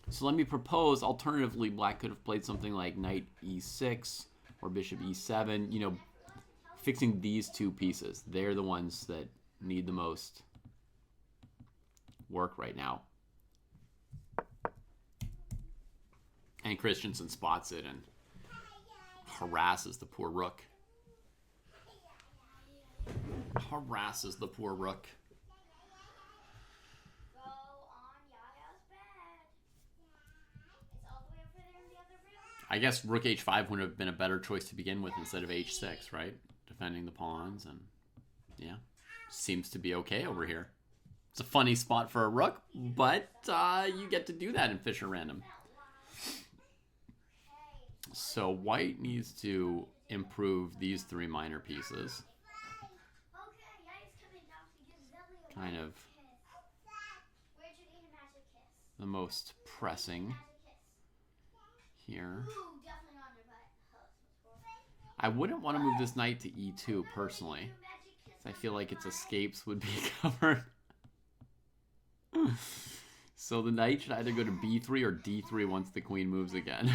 So let me propose, alternatively, Black could have played something like knight e6 or bishop e7, you know, fixing these two pieces. They're the ones that need the most work right now. And Christensen spots it and harasses the poor rook. Harasses the poor rook. Go on Yaya's bed. It's all the way over there in the other room. I guess rook h5 would have been a better choice to begin with instead of h6, right? Defending the pawns and yeah. seems to be okay over here. It's a funny spot for a rook, but you get to do that in Fischer Random. So white needs to improve these 3 minor pieces. Kind of the most pressing here. I wouldn't want to move this knight to e2 personally. I feel like its escapes would be covered. So the knight should either go to b3 or d3 once the queen moves again.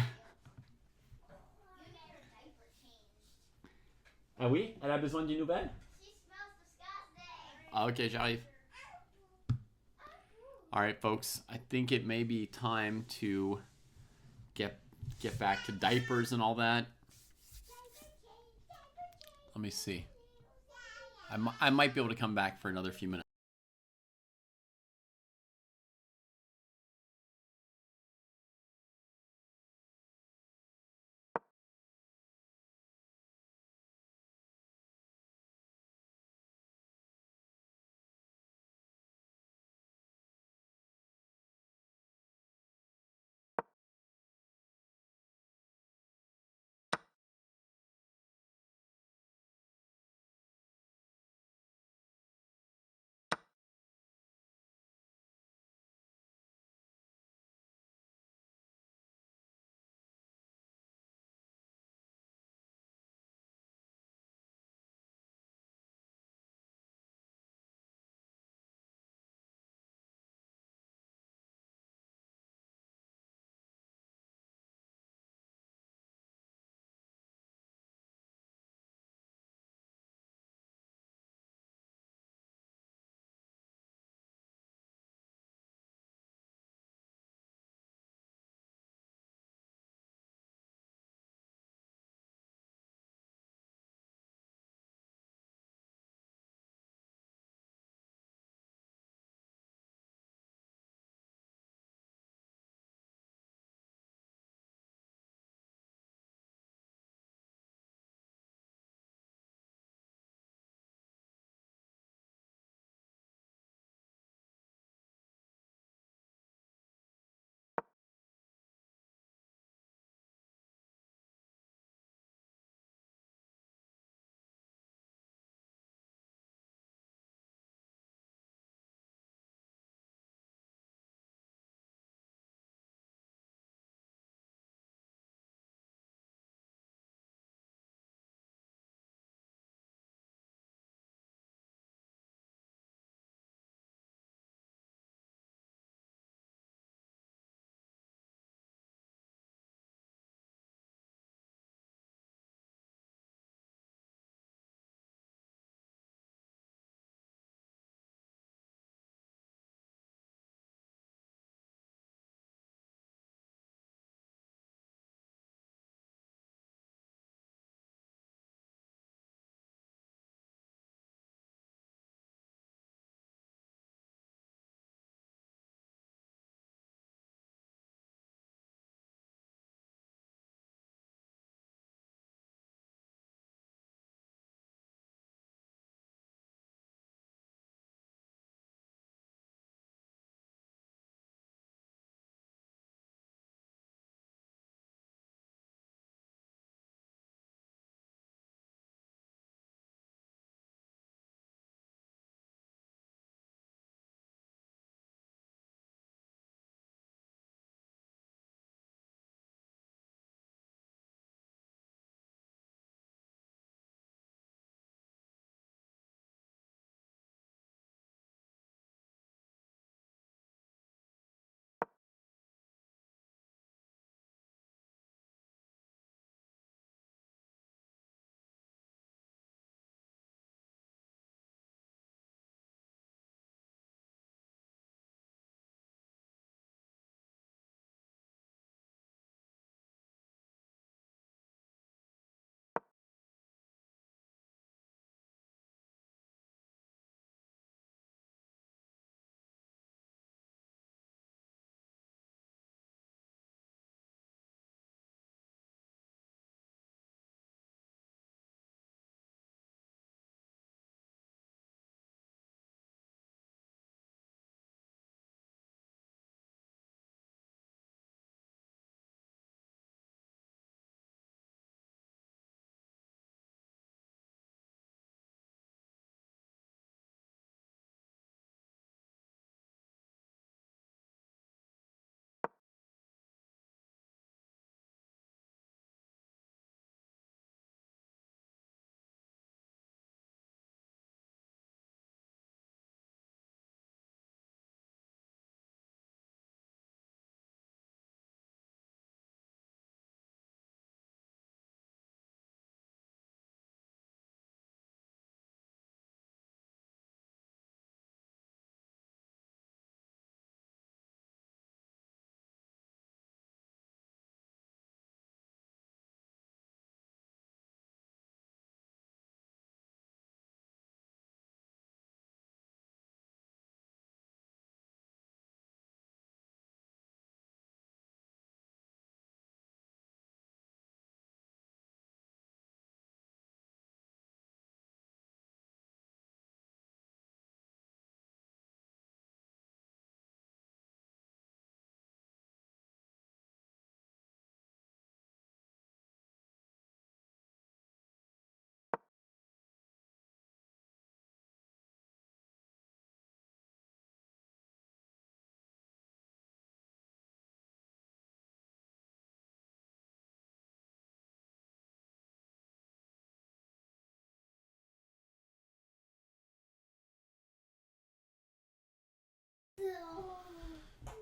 Ah oui? Elle a besoin d'une nouvelle? Okay, j'arrive. Alright, folks. I think it may be time to get back to diapers and all that. Let me see. I might be able to come back for another few minutes.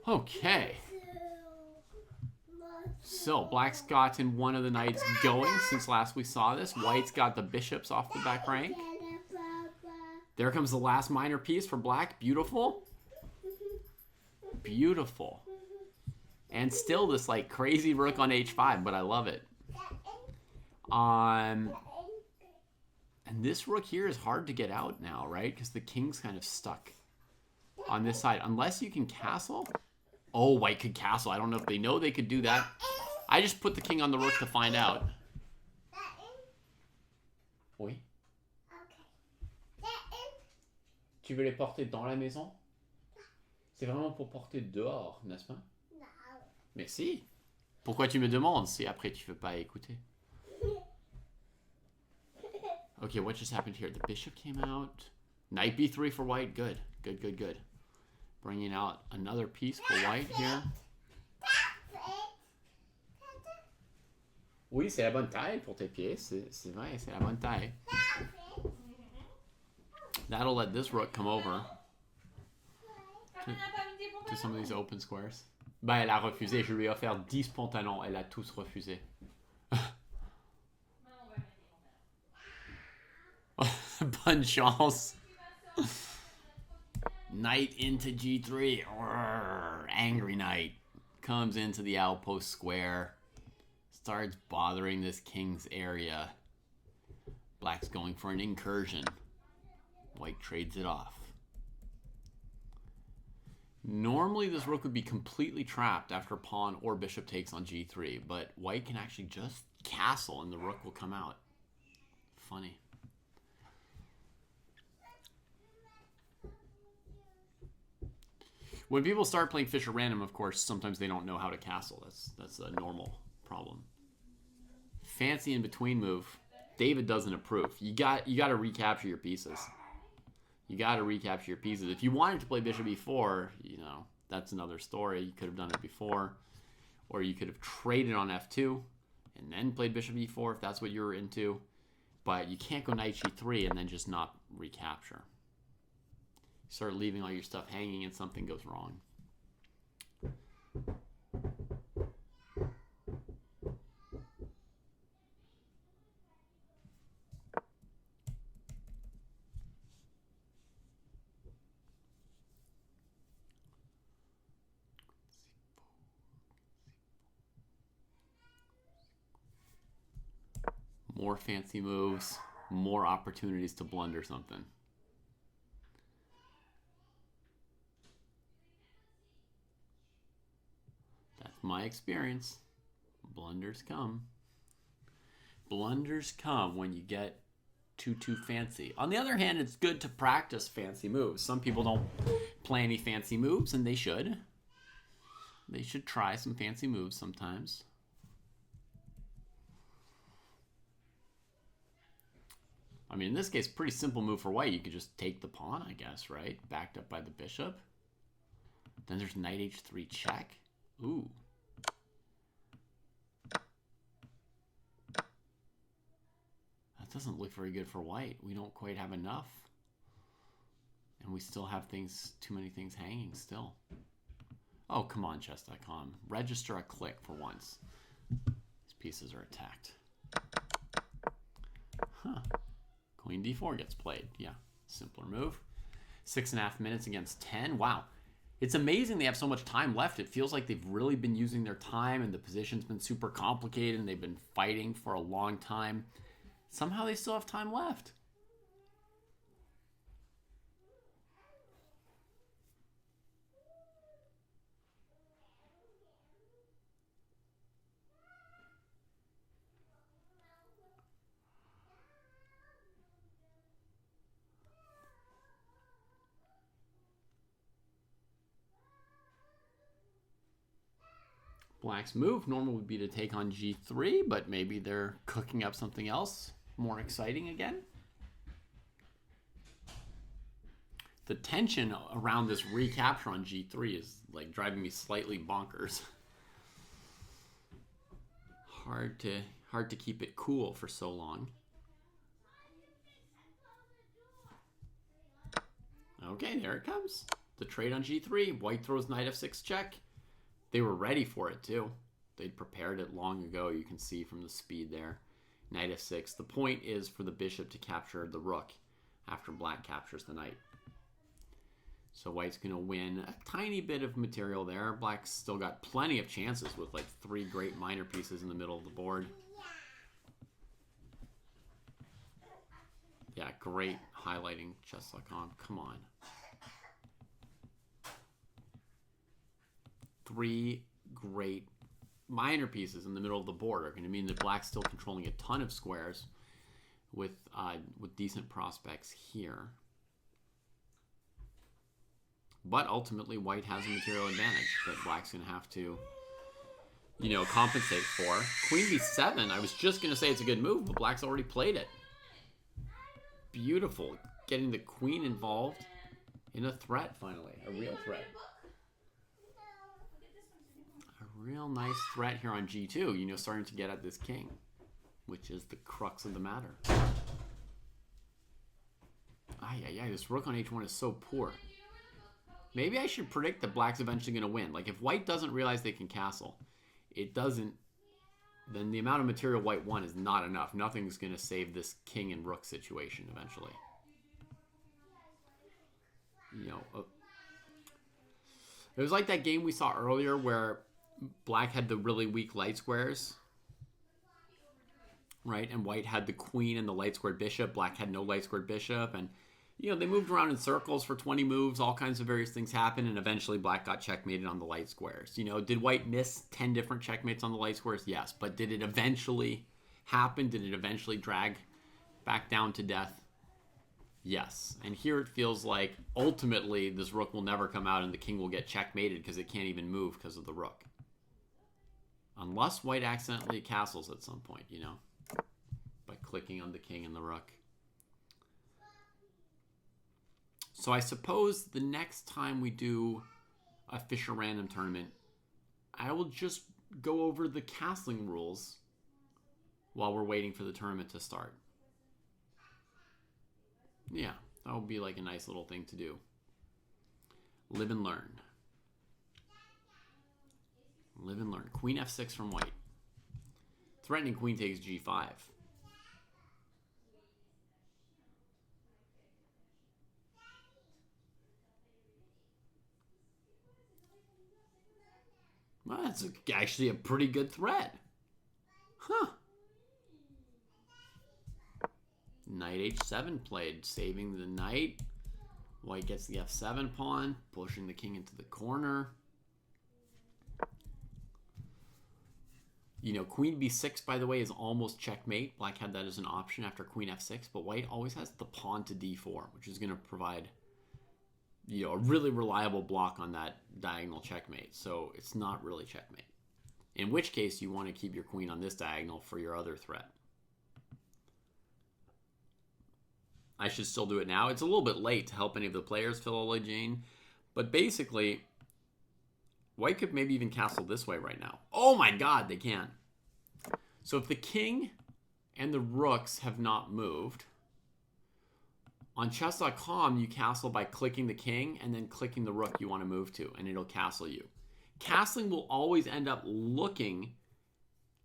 Okay. So, black's gotten one of the knights going since last we saw this. White's got the bishops off the back rank. There comes the last minor piece for black. Beautiful. Beautiful. And still this like crazy rook on h5, but I love it. And this rook here is hard to get out now, right? Because the king's kind of stuck on this side. Unless you can castle. Oh, white could castle. I don't know if they know they could do that. I just put the king on the rook to find out. Oui. Tu veux les porter dans la maison? C'est vraiment pour porter dehors, n'est-ce pas? No. Mais si. Pourquoi tu me demandes si après tu veux pas écouter? Okay, what just happened here? The bishop came out. Knight b3 for white. Good. Good, good, good. Bringing out another piece for white here. Oui, c'est la bonne taille pour tes pieds. C'est vrai, c'est la bonne taille. That'll let this rook come over to some of these open squares. Ben, elle a refusé. Je lui ai offert 10 pantalons. Elle a tous refusé. Bonne chance. Knight into g3. Urgh, angry knight. Comes into the outpost square. Starts bothering this king's area. Black's going for an incursion. White trades it off. Normally this rook would be completely trapped after pawn or bishop takes on g3, but white can actually just castle and the rook will come out. Funny. When people start playing Fischer random, of course, sometimes they don't know how to castle. That's a normal problem. Fancy in between move. David doesn't approve. You got to recapture your pieces. You got to recapture your pieces. If you wanted to play bishop e4, you know, that's another story. You could have done it before, or you could have traded on f2 and then played bishop e4 if that's what you were into. But you can't go knight g3 and then just not recapture. You start leaving all your stuff hanging and something goes wrong. More fancy moves, more opportunities to blunder something. That's my experience. Blunders come. Blunders come when you get too fancy. On the other hand, it's good to practice fancy moves. Some people don't play any fancy moves, and they should. They should try some fancy moves sometimes. I mean, in this case, pretty simple move for white. You could just take the pawn, I guess, right? Backed up by the bishop. Then there's knight h3 check. Ooh. That doesn't look very good for white. We don't quite have enough. And we still have too many things hanging still. Oh, come on, chess.com. Register a click for once. These pieces are attacked. Huh. Queen d4 gets played. Yeah, simpler move. 6.5 minutes against 10. Wow. It's amazing they have so much time left. It feels like they've really been using their time and the position's been super complicated and they've been fighting for a long time. Somehow they still have time left. Black's move normal would be to take on g3, but maybe they're cooking up something else more exciting again. The tension around this recapture on g3 is like driving me slightly bonkers. Hard to keep it cool for so long. Okay, there it comes. the trade on g3. White throws knight f6 check. They were ready for it too. They'd prepared it long ago. You can see from the speed there. Knight f6. The point is for the bishop to capture the rook after black captures the knight. So white's going to win a tiny bit of material there. Black's still got plenty of chances with like 3 great minor pieces in the middle of the board. Yeah, great highlighting chess.com. Come on. 3 great minor pieces in the middle of the board are going to mean that black's still controlling a ton of squares with decent prospects here. But ultimately, white has a material advantage that black's going to have to, you know, compensate for. Queen b7, I was just going to say it's a good move, but black's already played it. Beautiful. Getting the queen involved in a threat, finally. A real threat. A real nice threat here on g2. You know, starting to get at this king, which is the crux of the matter. Ay, this rook on h1 is so poor. Maybe I should predict that black's eventually going to win. Like, if white doesn't realize they can castle, it doesn't, then the amount of material white won is not enough. Nothing's going to save this king and rook situation eventually. You know, it was like that game we saw earlier where black had the really weak light squares, right? And white had the queen and the light squared bishop. Black had no light squared bishop, and you know, they moved around in circles for 20 moves. All kinds of various things happened, and eventually black got checkmated on the light squares. You know, did white miss 10 different checkmates on the light squares? Yes. But did it eventually happen? Did it eventually drag back down to death? Yes. And here it feels like ultimately this rook will never come out and the king will get checkmated because it can't even move because of the rook. Unless white accidentally castles at some point, you know, by clicking on the king and the rook. So I suppose the next time we do a Fischer random tournament, I will just go over the castling rules while we're waiting for the tournament to start. Yeah, that would be like a nice little thing to do. Live and learn. Live and learn. Queen f6 from white. Threatening queen takes g5. Well, that's actually a pretty good threat. Huh. Knight h7 played, saving the knight. White gets the f7 pawn, pushing the king into the corner. You know, queen b6, by the way, is almost checkmate. Black had that as an option after queen f6, but white always has the pawn to d4, which is going to provide, you know, a really reliable block on that diagonal checkmate. So it's not really checkmate. In which case, you want to keep your queen on this diagonal for your other threat. I should still do it now. It's a little bit late to help any of the players, Phil Jane. But basically, white could maybe even castle this way right now. Oh my god, they can. So if the king and the rooks have not moved, on chess.com, you castle by clicking the king and then clicking the rook you want to move to, and it'll castle you. Castling will always end up looking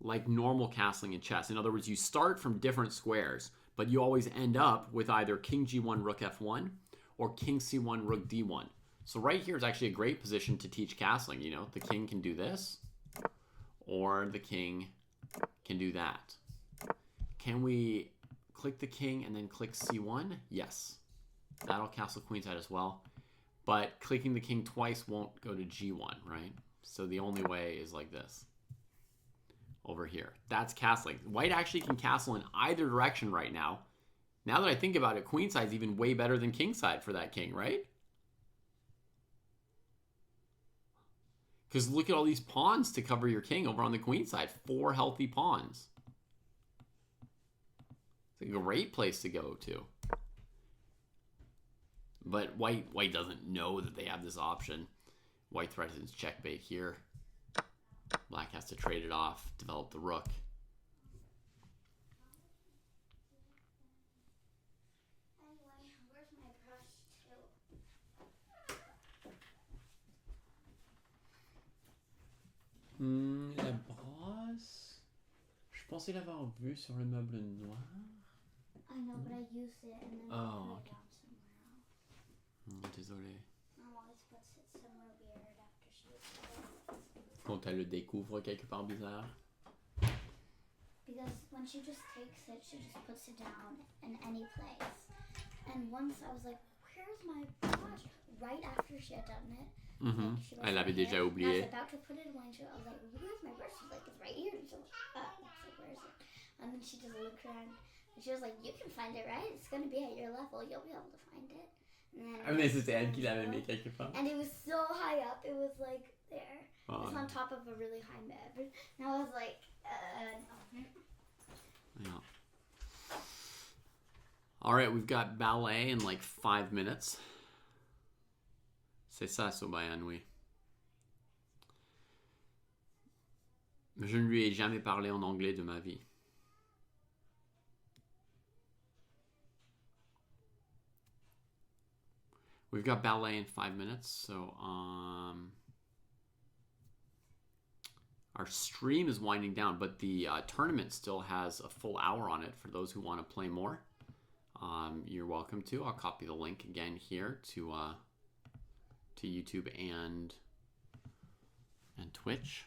like normal castling in chess. In other words, you start from different squares, but you always end up with either king g1, rook f1, or king c1, rook d1. So right here is actually a great position to teach castling. You know, the king can do this, or the king can do that. Can we click the king and then click c1? Yes. That'll castle queenside as well. But clicking the king twice won't go to g1, right? So the only way is like this. Over here. That's castling. White actually can castle in either direction right now. Now that I think about it, queenside's even way better than kingside for that king, right? Because look at all these pawns to cover your king over on the queen side. 4 healthy pawns. It's a great place to go to. But white doesn't know that they have this option. White threatens checkmate here. Black has to trade it off, develop the rook. Anyway, where's my brush too? La brosse. Je pensais l'avoir vue sur le meuble noir. I know, but I used it and then Oh, I put it okay. down somewhere else. Désolé. Mom always puts it somewhere weird after she uses it. Quand elle le découvre quelque part bizarre. Because when she just takes it, she just puts it down in any place. And once I was like, where's my watch? Right after she had done it. Like, she was Elle right l'avait here, déjà and I oublié. was about to put it away, and I was like, where's my purse? She's like, it's right here. So, where is it? And then she just looked around, and she was like, you can find it, right? It's going to be at your level. You'll be able to find it. And then Ah, mais c'était elle qui l'avait mis quelque part. And it was so high up. It was like there. Oh, It was on top of a really high meb. And I was like, no. Yeah. All right, we've got ballet in like 5 minutes. C'est ça, Sobayanui. Je ne lui ai jamais parlé en anglais de ma vie. We've got ballet in 5 minutes, so our stream is winding down, but the tournament still has a full hour on it for those who want to play more. You're welcome to. I'll copy the link again here to YouTube and Twitch.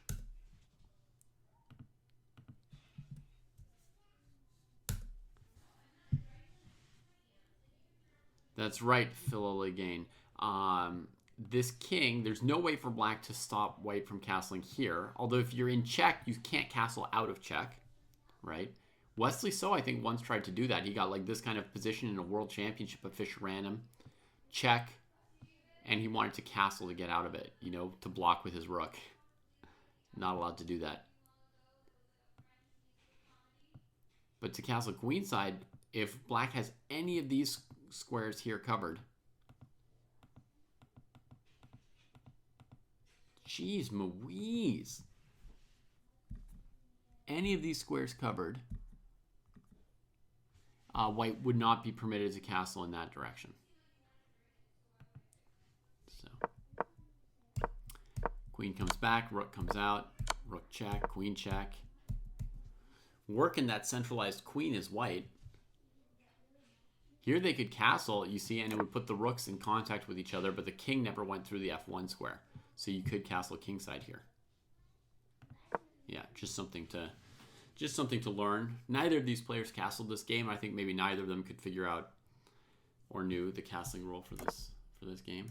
That's right, Phil again. This king, there's no way for black to stop white from castling here. Although if you're in check, you can't castle out of check, right? Wesley So, I think, once tried to do that. He got like this kind of position in a world championship, but Fischer ran him. Check, and he wanted to castle to get out of it, you know, to block with his rook. Not allowed to do that. But to castle queenside, if black has any of these squares here covered, jeez Louise, any of these squares covered, white would not be permitted to castle in that direction. So queen comes back, rook comes out, rook check, queen check. Working that centralized queen is white. Here they could castle, you see, and it would put the rooks in contact with each other, but the king never went through the f1 square. So you could castle kingside here. Yeah, just something to learn. Neither of these players castled this game. I think maybe neither of them could figure out or knew the castling rule for this game.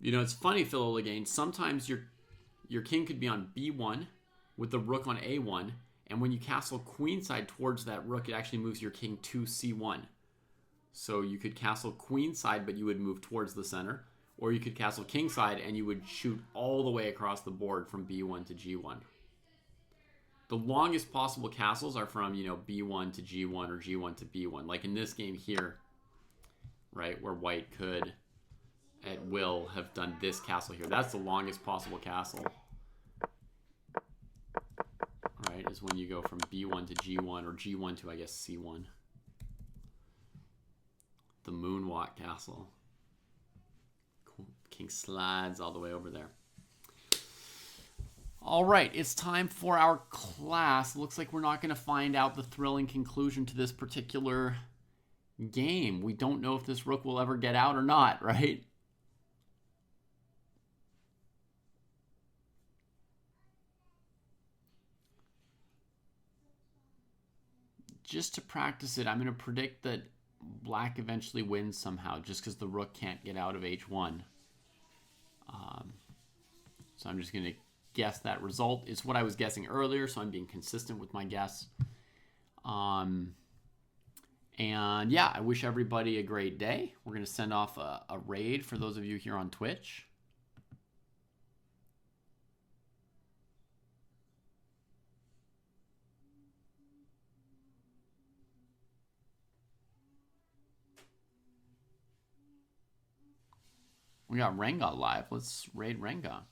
You know, it's funny, Phil again. Sometimes your king could be on b1 with the rook on a1, and when you castle queenside towards that rook, it actually moves your king to c1. So you could castle queenside, but you would move towards the center, or you could castle kingside and you would shoot all the way across the board from b1 to g1. The longest possible castles are from, you know, b1 to g1 or g1 to b1. Like in this game here, right, where white could at will have done this castle here. That's the longest possible castle. Right, is when you go from b1 to g1 or g1 to, I guess, c1. The moonwalk castle. King slides all the way over there. All right, it's time for our class. Looks like we're not going to find out the thrilling conclusion to this particular game. We don't know if this rook will ever get out or not, right? Just to practice it, I'm going to predict that black eventually wins somehow, just because the rook can't get out of h1. So I'm just going to guess that result. It's what I was guessing earlier, so I'm being consistent with my guess. And yeah, I wish everybody a great day. We're going to send off a raid for those of you here on Twitch. We got Renga live. Let's raid Renga.